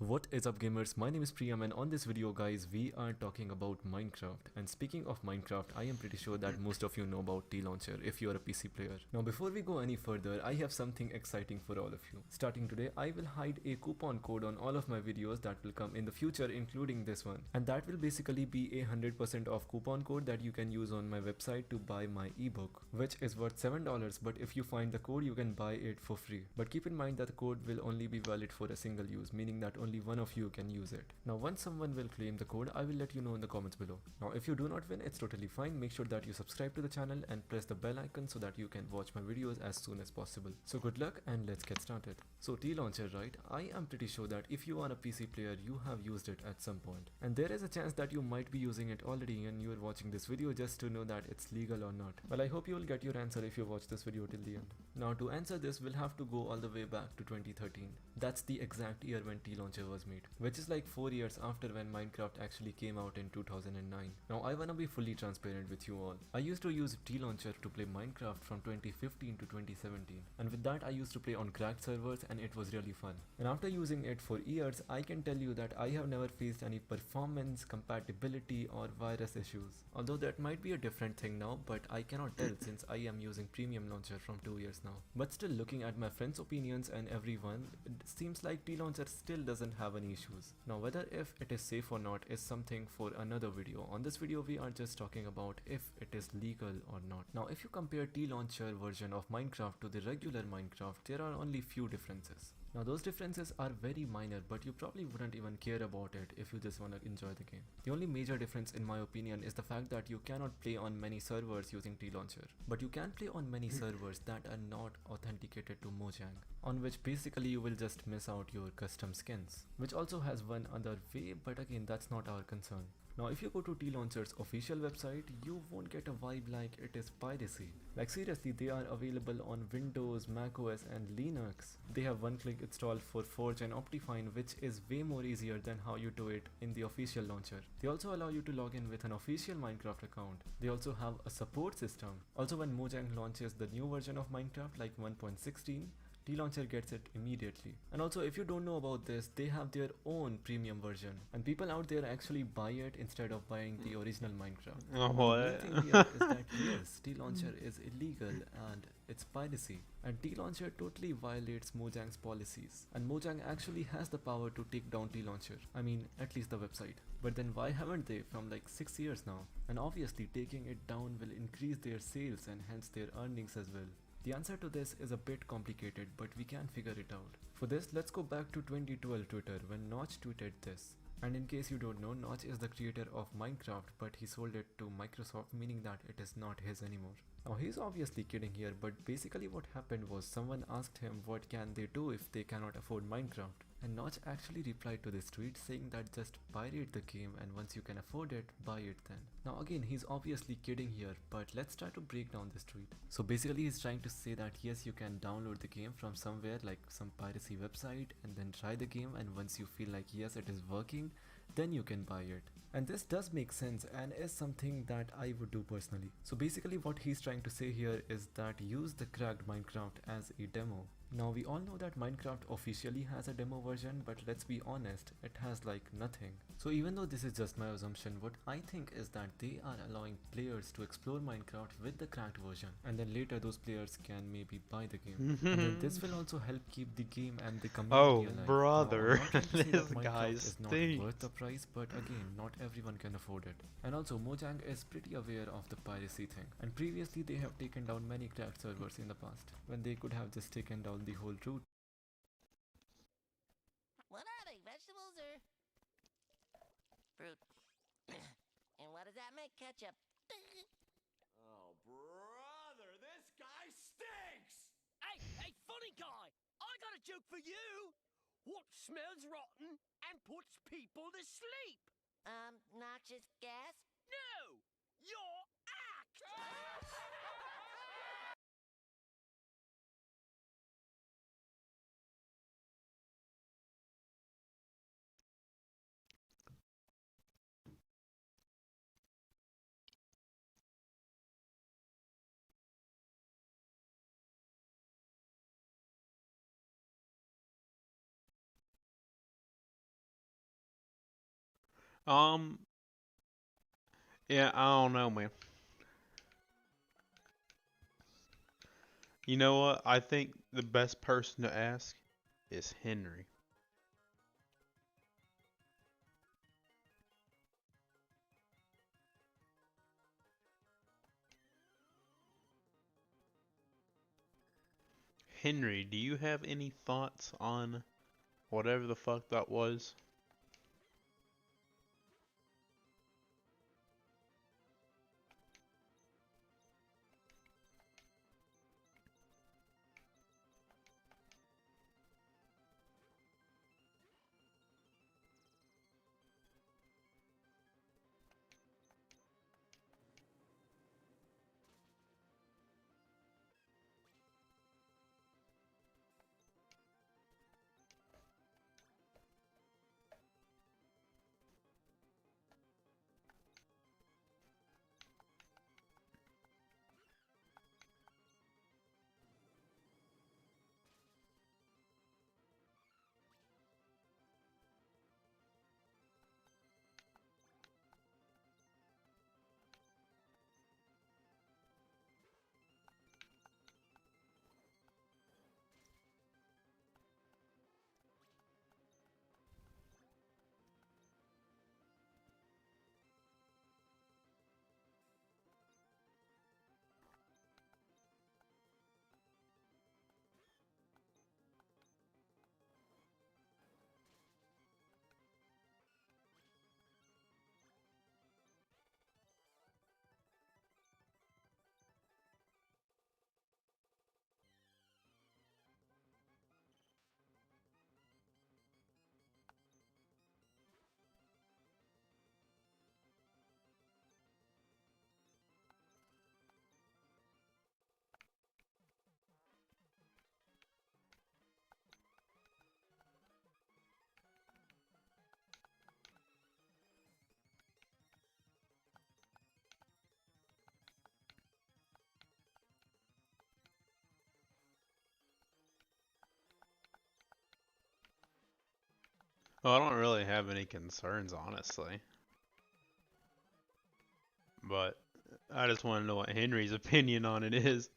[SPEAKER 17] What is up gamers, my name is Priyam and on this video guys we are talking about Minecraft. And speaking of Minecraft, I am pretty sure that most of you know about T-Launcher if you are a PC player. Now before we go any further, I have something exciting for all of you. Starting today, I will hide a coupon code on all of my videos that will come in the future, including this one. And that will basically be a 100% off coupon code that you can use on my website to buy my ebook, which is worth $7, but if you find the code you can buy it for free. But keep in mind that the code will only be valid for a single use, meaning that only one of you can use it. Now once someone will claim the code, I will let you know in the comments below. Now if you do not win, it's totally fine. Make sure that you subscribe to the channel and press the bell icon so that you can watch my videos as soon as possible. So good luck and let's get started. So T-Launcher, right? I am pretty sure that if you are a PC player, you have used it at some point. And there is a chance that you might be using it already and you are watching this video just to know that it's legal or not. Well, I hope you will get your answer if you watch this video till the end. Now to answer this, we'll have to go all the way back to 2013. That's the exact year when T-Launcher was made, which is like 4 years after when Minecraft actually came out in 2009. Now I wanna be fully transparent with you all. I used to use T-Launcher to play Minecraft from 2015 to 2017, and with that I used to play on cracked servers and it was really fun. And after using it for years, I can tell you that I have never faced any performance, compatibility or virus issues. Although that might be a different thing now, but I cannot tell since I am using Premium Launcher from 2 years now. But still, looking at my friends' opinions and everyone, it seems like T-Launcher still doesn't have any issues. Now whether if it is safe or not is something for another video. On this video we are just talking about if it is legal or not. Now if you compare T-Launcher version of Minecraft to the regular Minecraft, there are only few differences. Now those differences are very minor, but you probably wouldn't even care about it if you just wanna enjoy the game. The only major difference in my opinion is the fact that you cannot play on many servers using T-Launcher, but you can play on many servers that are not authenticated to Mojang, on which basically you will just miss out your custom skins, which also has one other way, but again that's not our concern. Now if you go to T-Launcher's official website, you won't get a vibe like it is piracy. Like seriously, they are available on Windows, macOS and Linux. They have one-click install for Forge and Optifine, which is way more easier than how you do it in the official launcher. They also allow you to log in with an official Minecraft account. They also have a support system. Also when Mojang launches the new version of Minecraft like 1.16, T-Launcher gets it immediately. And also if you don't know about this, they have their own premium version and people out there actually buy it instead of buying the original Minecraft.
[SPEAKER 2] Oh,
[SPEAKER 17] The
[SPEAKER 2] what?
[SPEAKER 17] main thing here is that yes, T-Launcher is illegal and it's piracy, and T-Launcher totally violates Mojang's policies, and Mojang actually has the power to take down T-Launcher. I mean, at least the website. But then why haven't they from like 6 years now? And obviously taking it down will increase their sales and hence their earnings as well. The answer to this is a bit complicated, but we can figure it out. For this, let's go back to 2012 Twitter when Notch tweeted this. And in case you don't know, Notch is the creator of Minecraft, but he sold it to Microsoft, meaning that it is not his anymore. Now he's obviously kidding here, but basically what happened was someone asked him what can they do if they cannot afford Minecraft. And Notch actually replied to this tweet saying that just pirate the game, and once you can afford it, buy it then. Now again, he's obviously kidding here, but let's try to break down this tweet. So basically he's trying to say that yes, you can download the game from somewhere like some piracy website and then try the game, and once you feel like yes, it is working, then you can buy it. And this does make sense and is something that I would do personally. So basically what he's trying to say here is that use the cracked Minecraft as a demo. Now we all know that Minecraft officially has a demo version, but let's be honest, it has like nothing. So even though this is just my assumption, what I think is that they are allowing players to explore Minecraft with the cracked version, and then later those players can maybe buy the game. And then this will also help keep the game and the community alive.
[SPEAKER 2] Brother,
[SPEAKER 17] now, I'm not trying to say
[SPEAKER 2] this
[SPEAKER 17] that
[SPEAKER 2] guy
[SPEAKER 17] Minecraft is not
[SPEAKER 2] stinks.
[SPEAKER 17] worth the price, but again, not everyone can afford it. And also Mojang is pretty aware of the piracy thing, and previously they have taken down many cracked servers in the past, when they could have just taken down the whole root.
[SPEAKER 3] What are they, vegetables or fruit? And what does that make ketchup?
[SPEAKER 11] Oh, brother, this guy stinks! Hey, funny guy! I got a joke for you! What smells rotten and puts people to sleep?
[SPEAKER 3] Noxious gas?
[SPEAKER 11] No! Your act!
[SPEAKER 2] Um, yeah, I don't know, man. You know what? I think the best person to ask is Henry. Henry, do you have any thoughts on whatever the fuck that was? Well, I don't really have any concerns, honestly. But I just want to know what Henry's opinion on it is.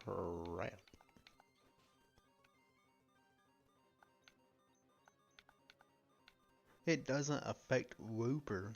[SPEAKER 2] Crap. It doesn't affect Whooper.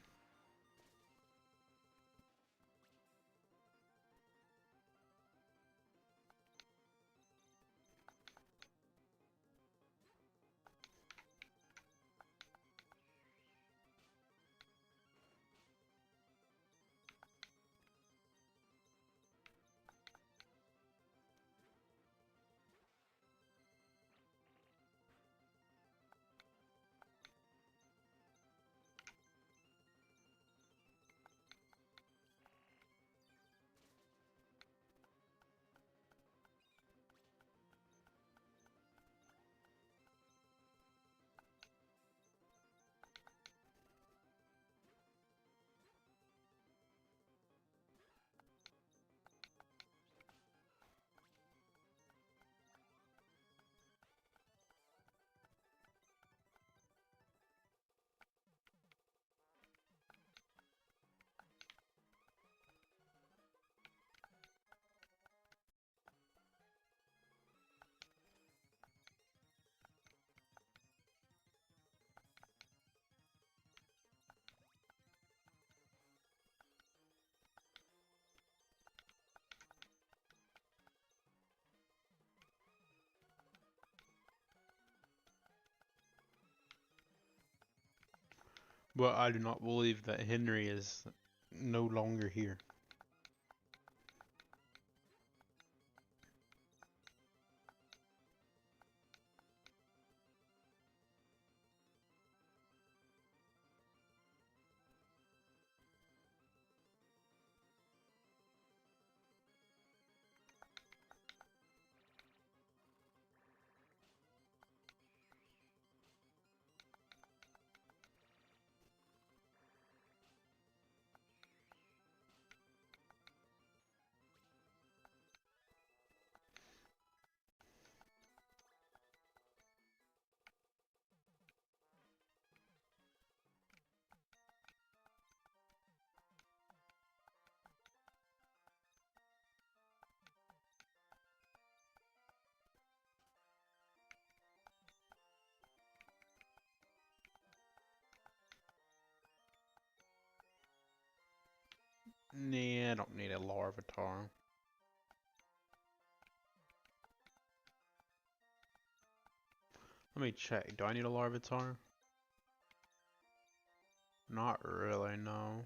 [SPEAKER 2] But I do not believe that Henry is no longer here. Nah, I don't need a Larvitar. Let me check. Do I need a Larvitar? Not really, no.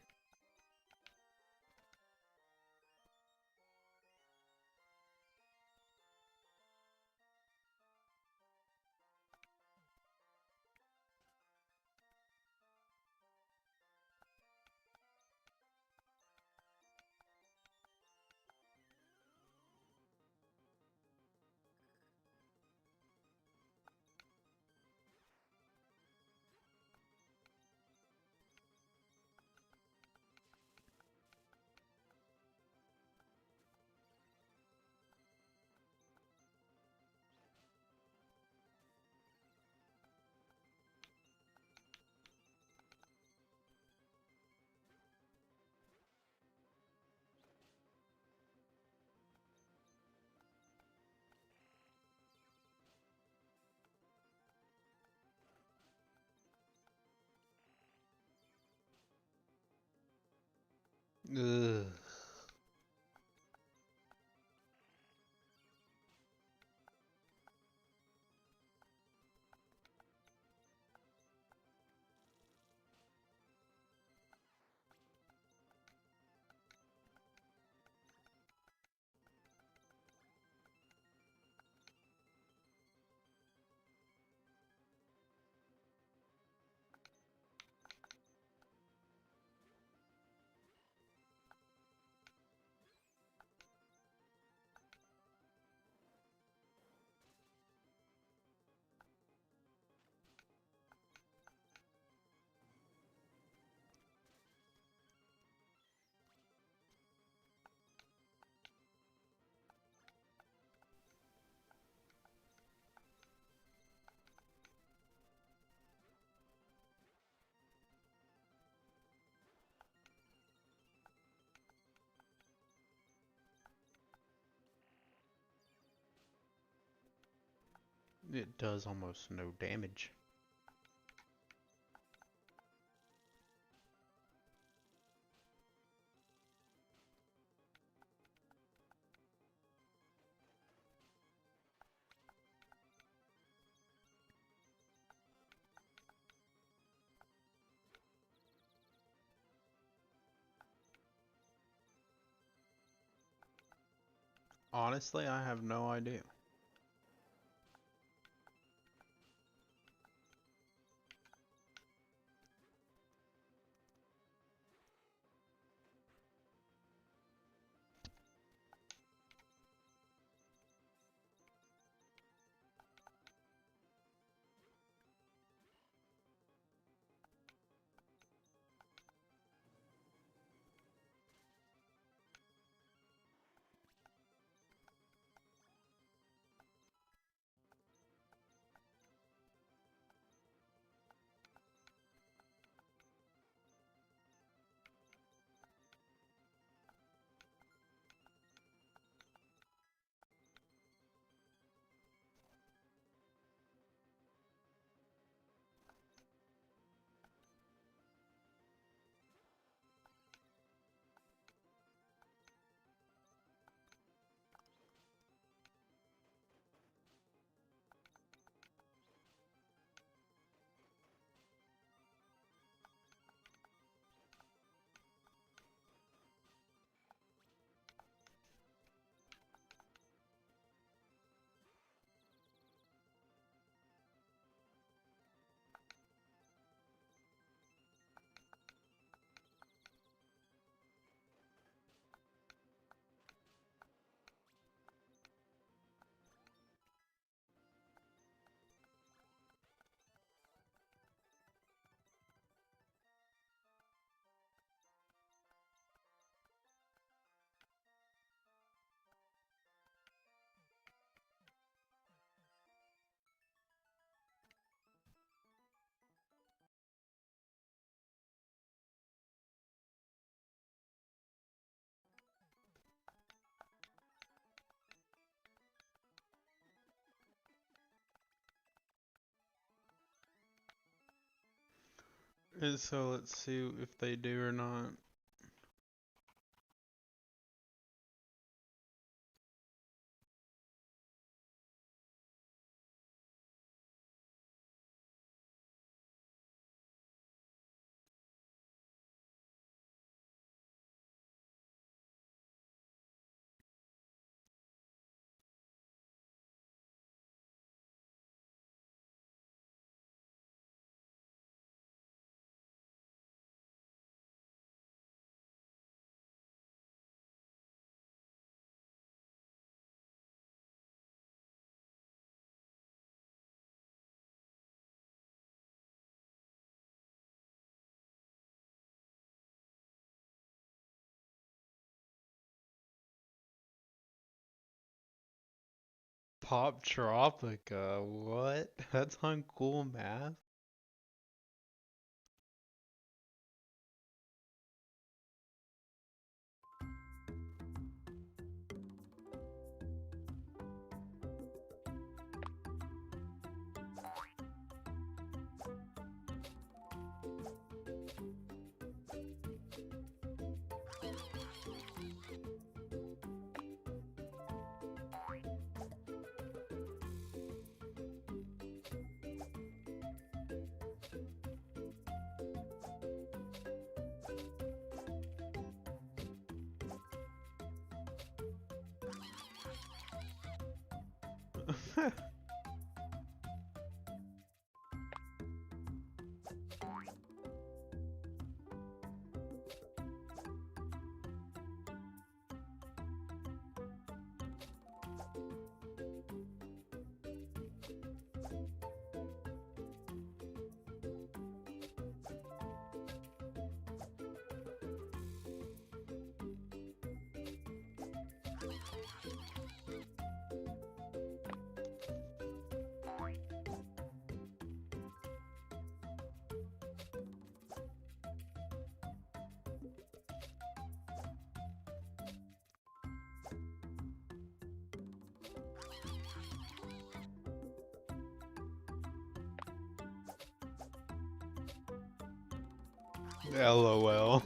[SPEAKER 2] Ugh. It does almost no damage. Honestly, I have no idea. And so let's see if they do or not. Pop Tropica, what? That's on Cool Math? LOL.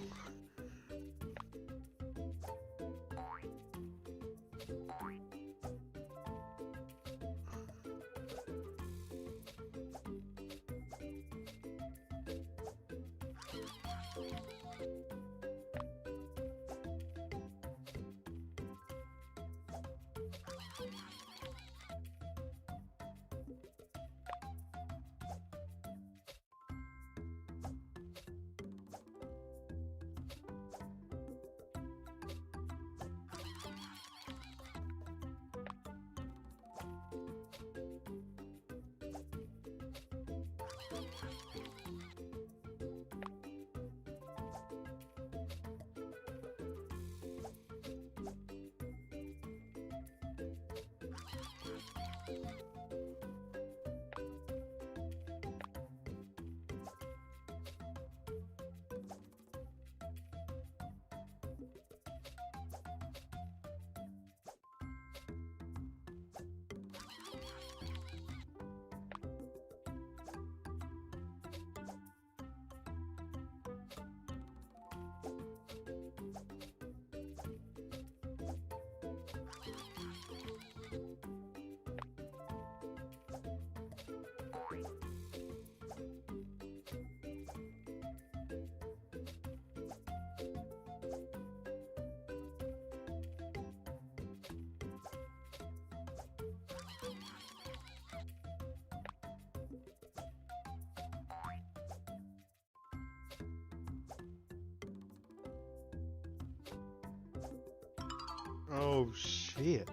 [SPEAKER 2] Oh shit.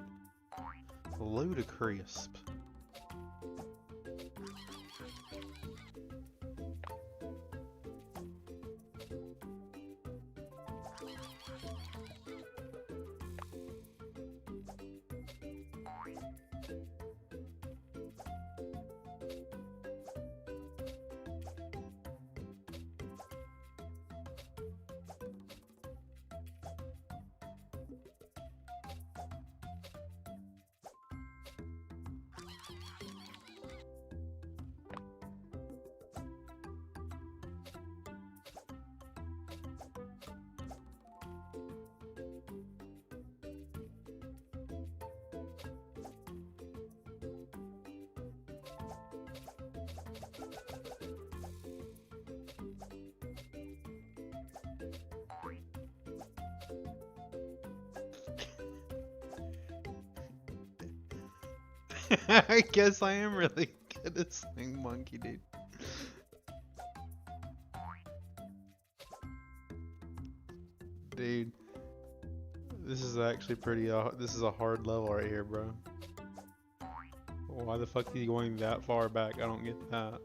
[SPEAKER 2] Ludicrous. I guess I am really good at Sling Monkey, dude. Dude, this is actually pretty, this is a hard level right here, bro. Why the fuck are you going that far back? I don't get that.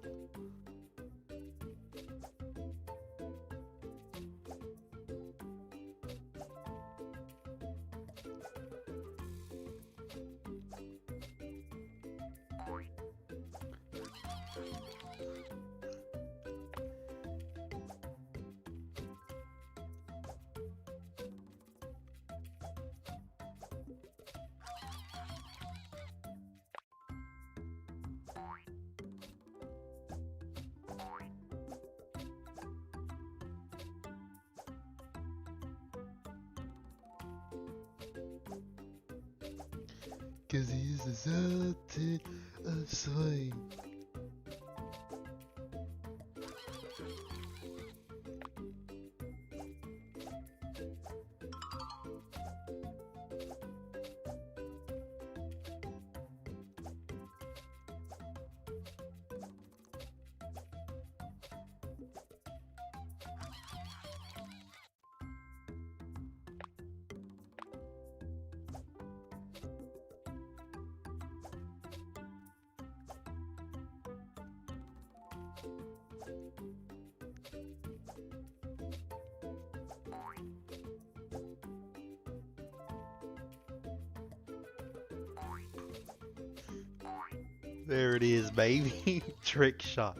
[SPEAKER 2] Cause he's deserted a swing. There it is, baby. Trick shot.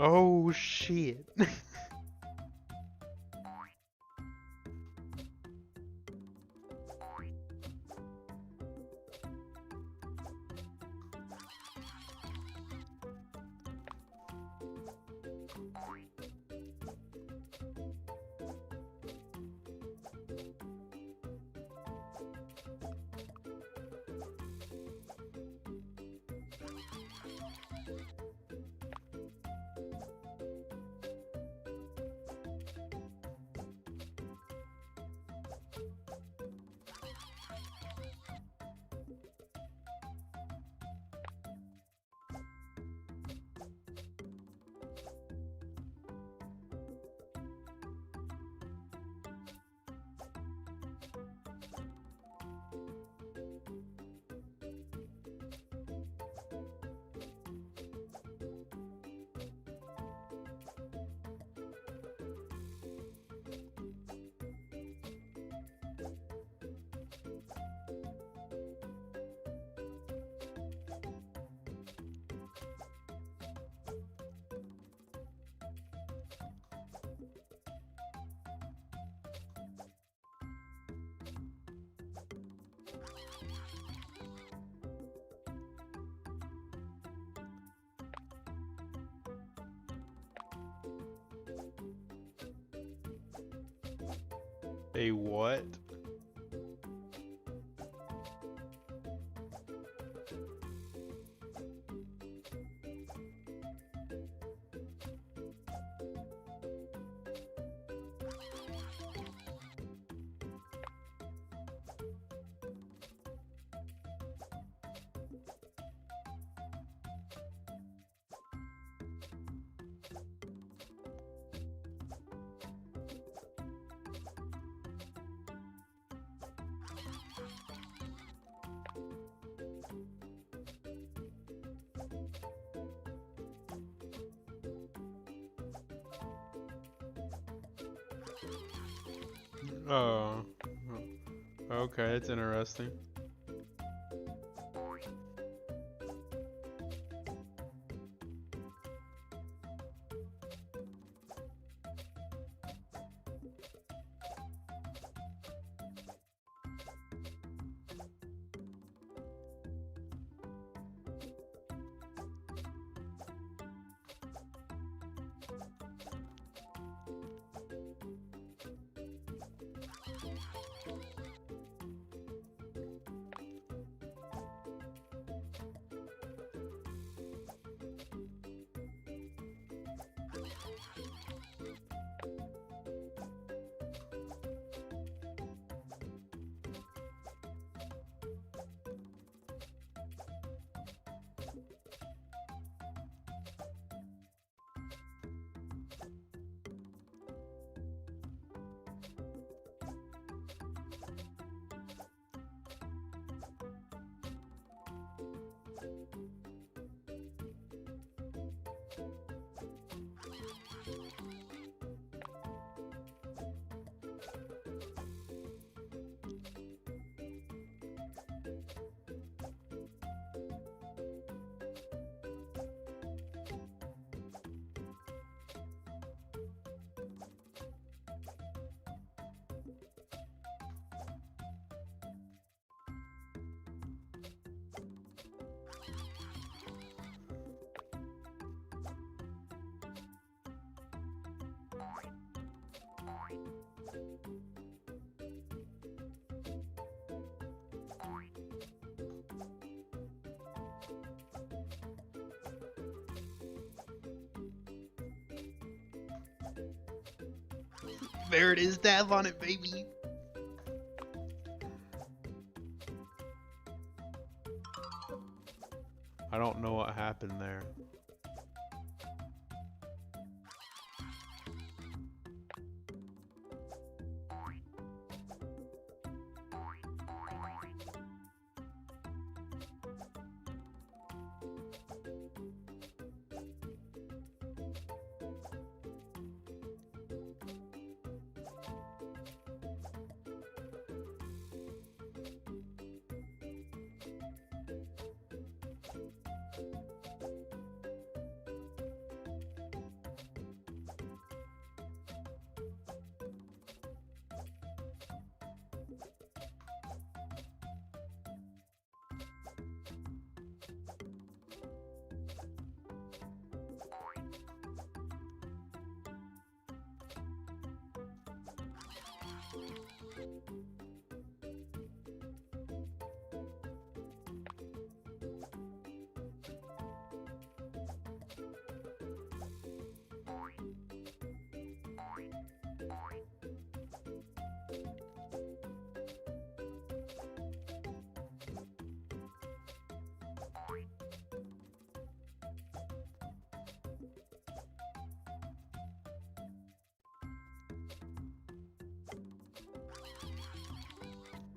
[SPEAKER 2] Oh shit. A what? Oh. Okay, it's interesting. There it is, dab on it, baby. I don't know what happened there.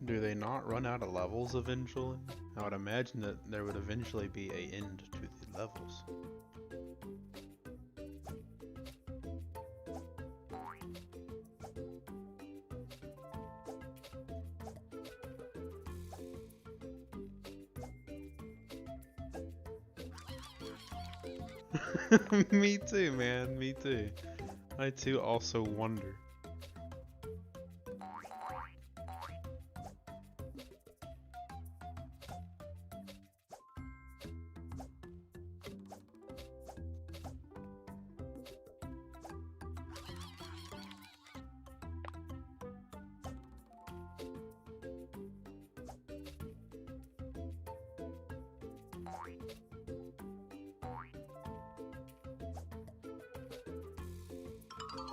[SPEAKER 2] Do they not run out of levels eventually? I would imagine that there would eventually be an end to the levels. Me too, man. Me too. I too also wonder.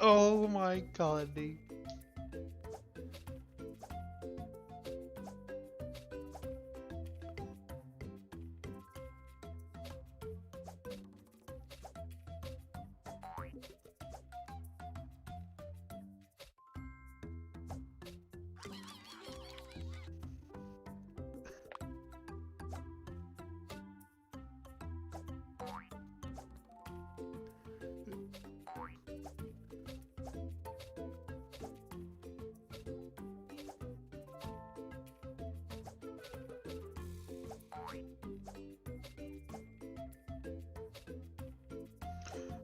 [SPEAKER 2] Oh my god, dude.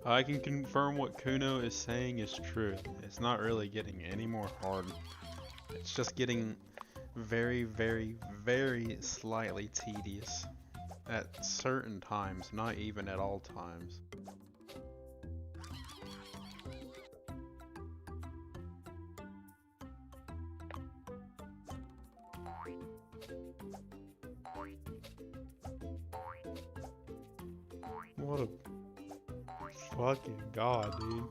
[SPEAKER 2] I can confirm what Kuno is saying is true. It's not really getting any more hard. It's just getting very, very, very slightly tedious at certain times, not even at all times. What a fucking god, dude.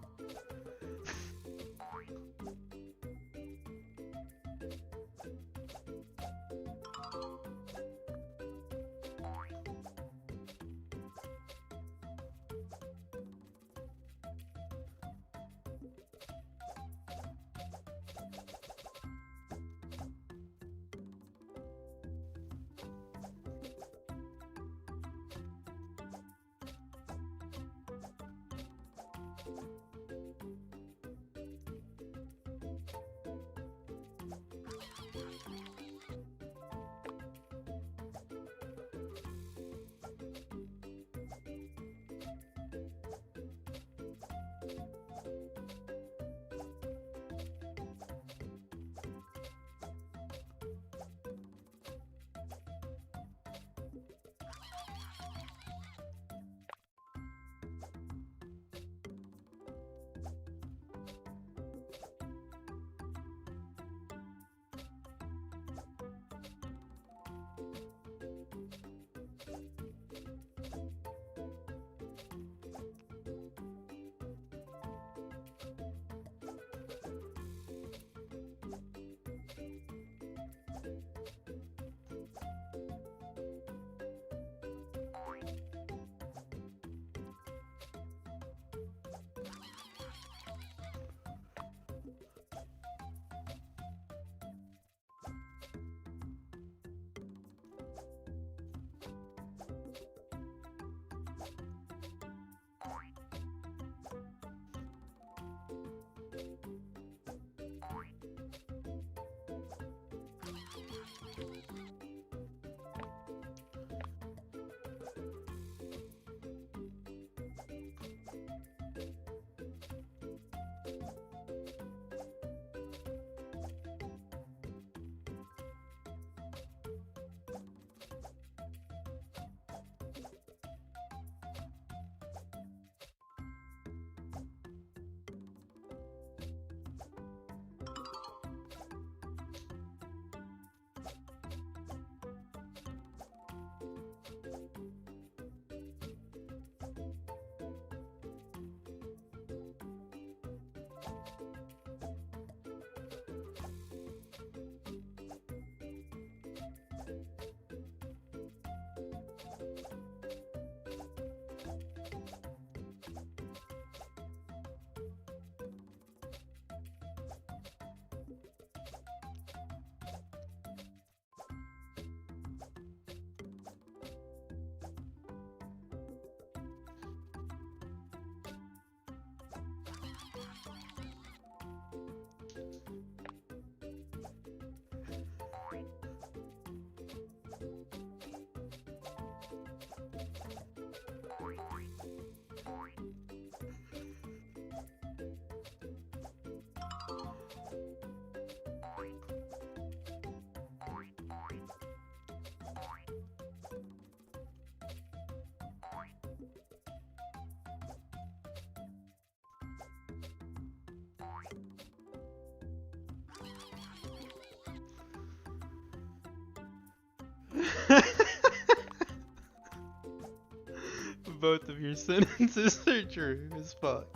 [SPEAKER 2] Both of your sentences are true as fuck.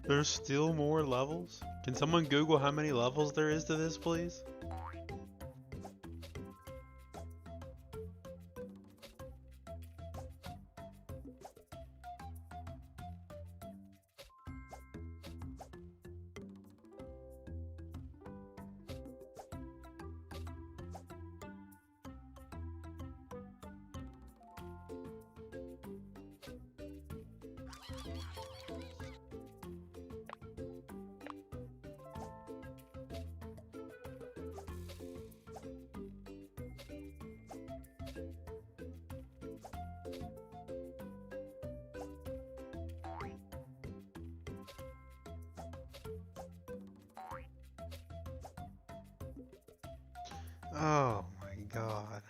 [SPEAKER 2] There's still more levels? Can someone Google how many levels there is to this, please? Oh my god.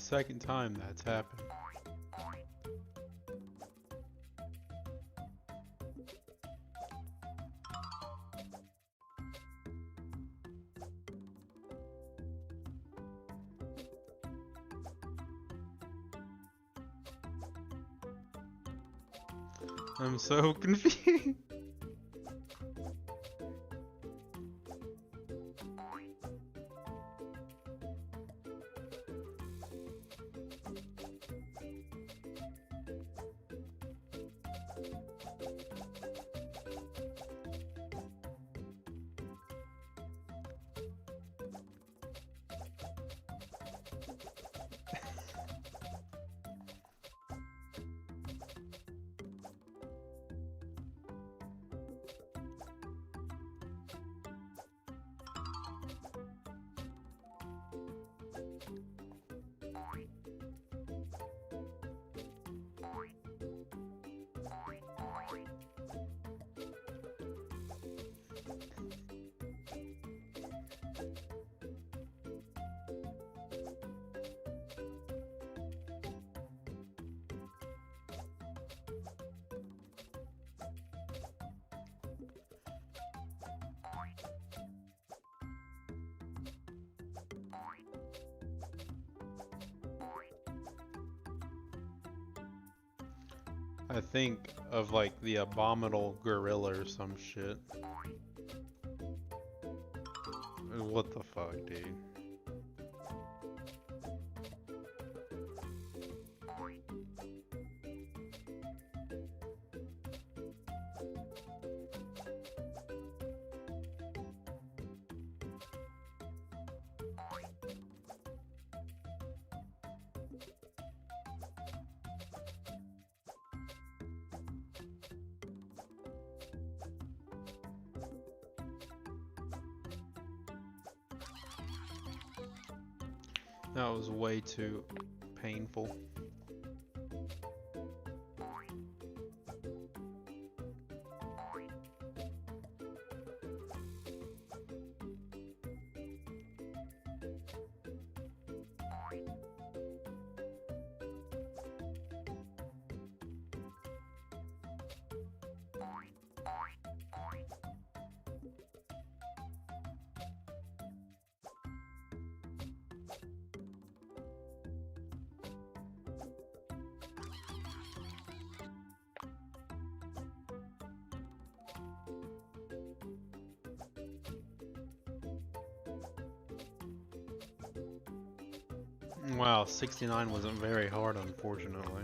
[SPEAKER 2] second time that's happened. I'm so confused. I think of like the abominable gorilla or some shit. What the fuck, dude? That was way too painful. Wow, 69 wasn't very hard, unfortunately.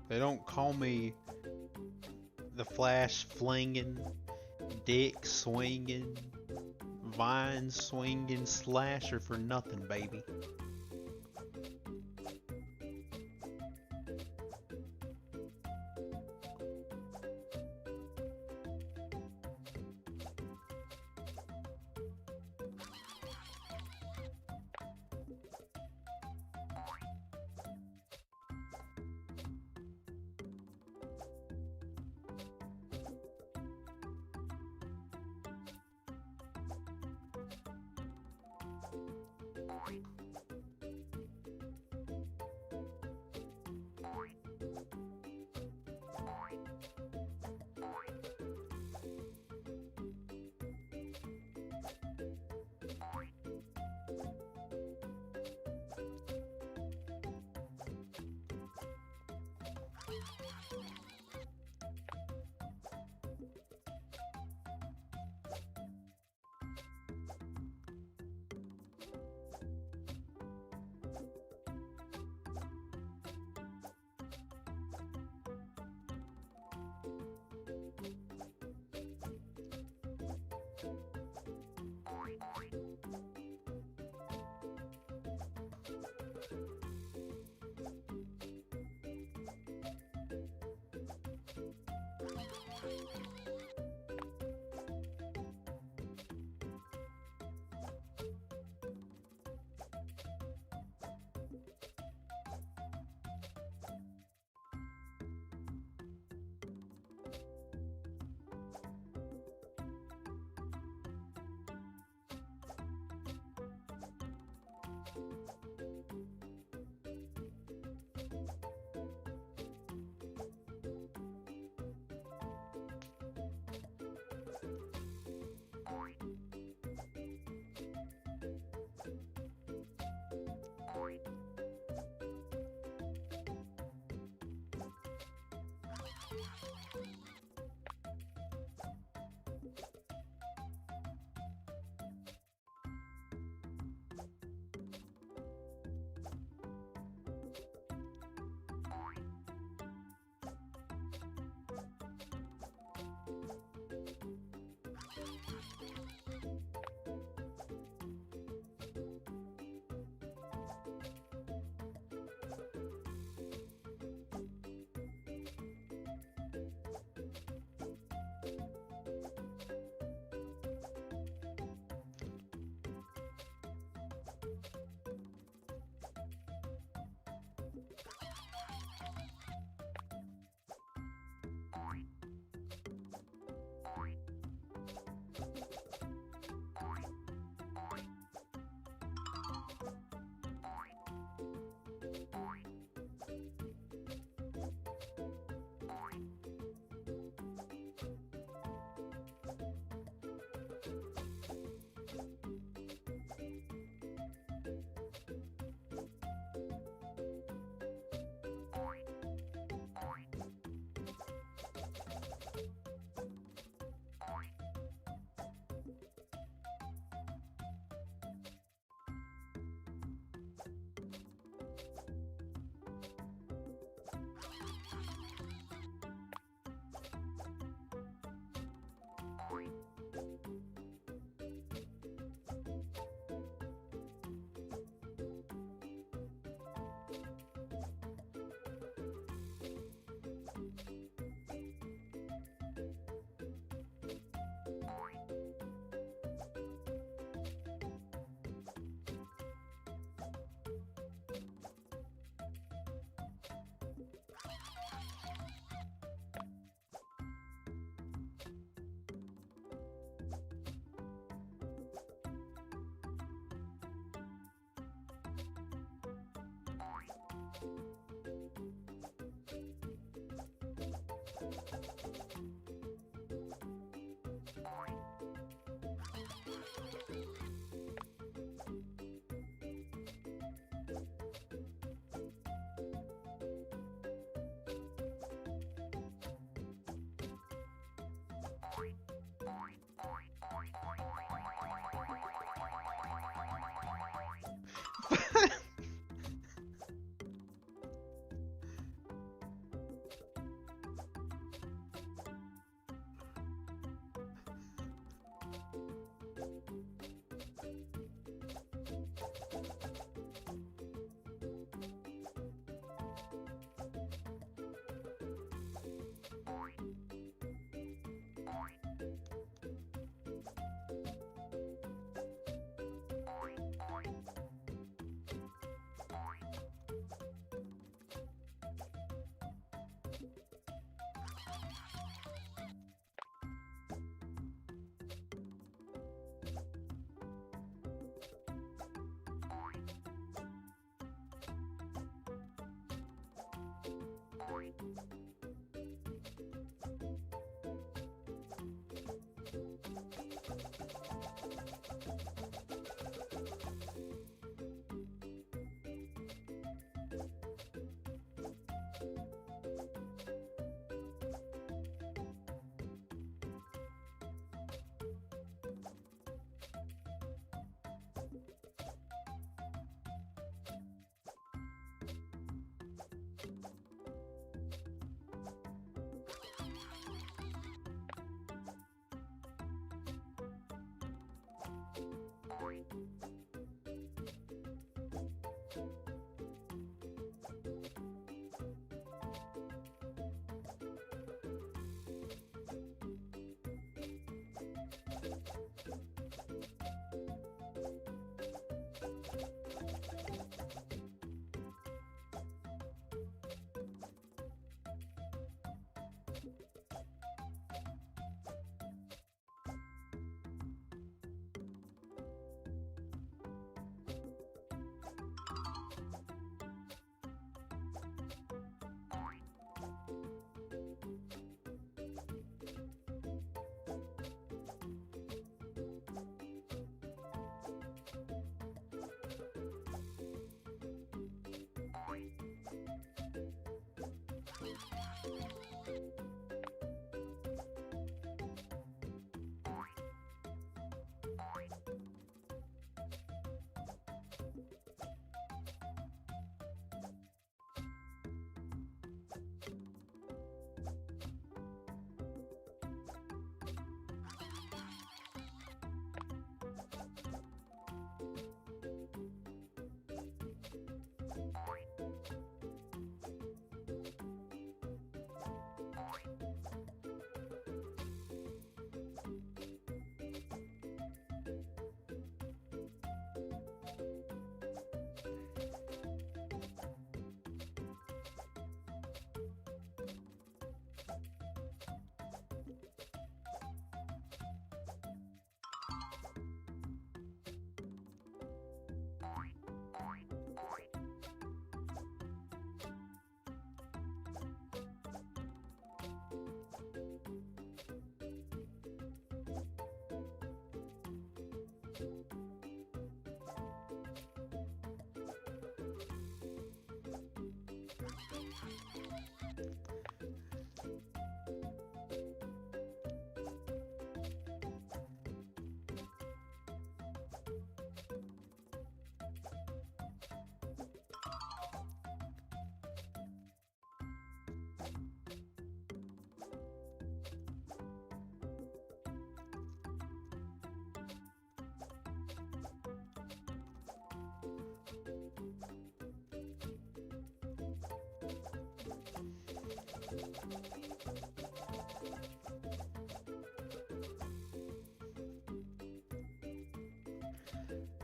[SPEAKER 2] They don't call me the flash flinging, dick swinging, vine swinging slasher for nothing, baby.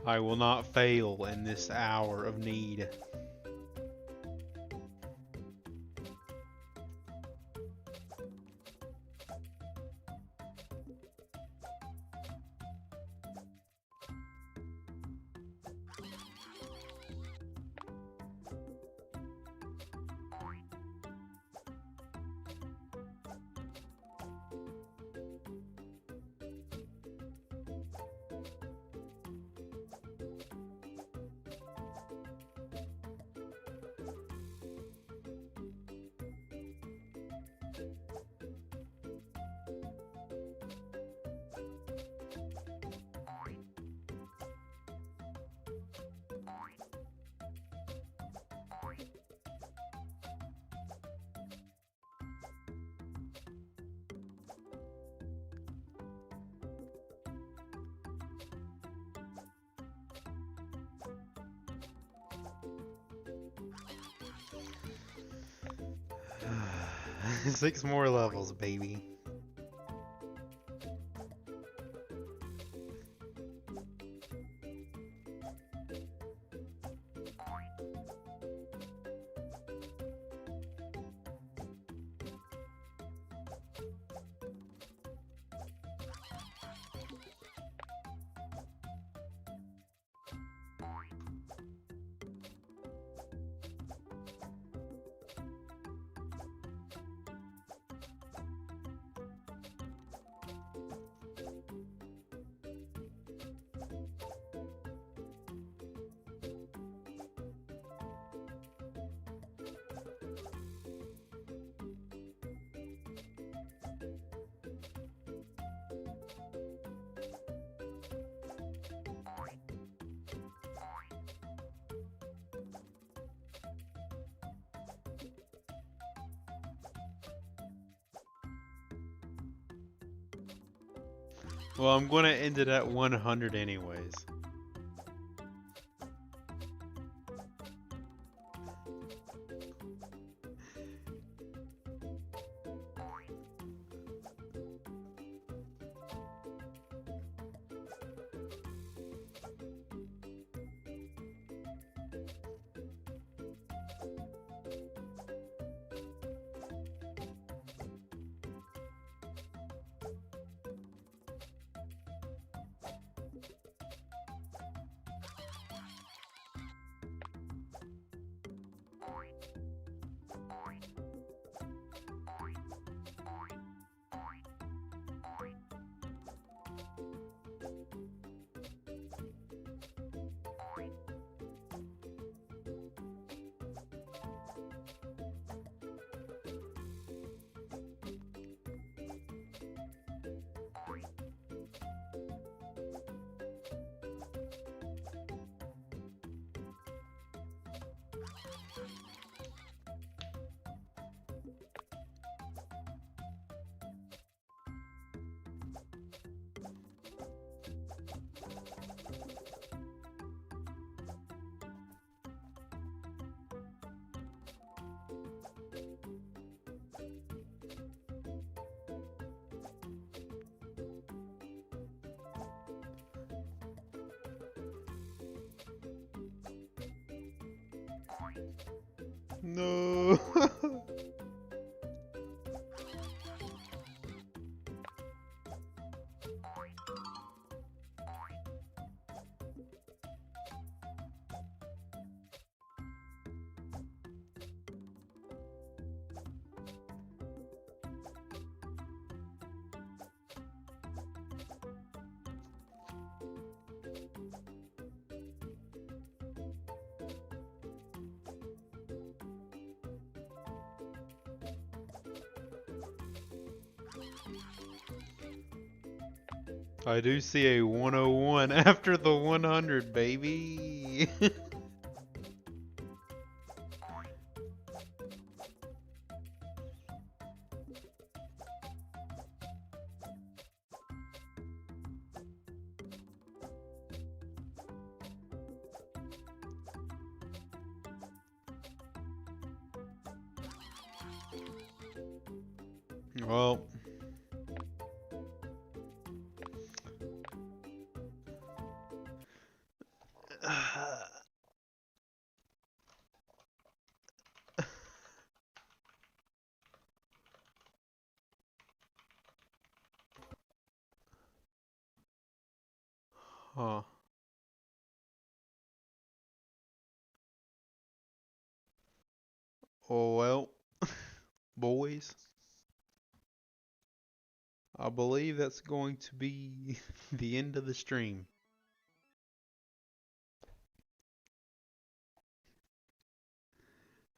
[SPEAKER 2] I will not fail in this hour of need. Six more levels, baby. Well, I'm gonna end it at 100 anyways. No. I do see a 101 after the 100, baby. Well, huh. Oh well, boys, I believe that's going to be the end of the stream.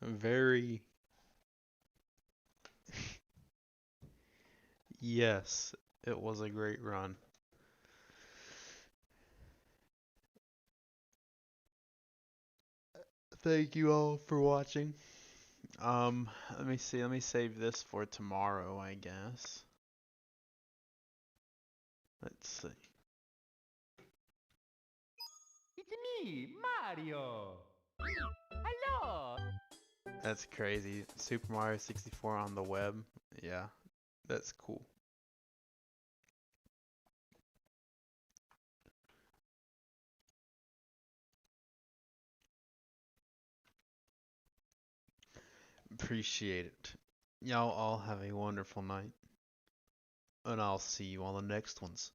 [SPEAKER 2] Very, yes, it was a great run. Thank you all for watching. Let me see, let me save this for tomorrow, I guess. Let's see.
[SPEAKER 8] It's me, Mario. Hello.
[SPEAKER 2] That's crazy. Super Mario 64 on the web. Yeah, that's cool. Appreciate it. Y'all all have a wonderful night. And I'll see you on the next ones.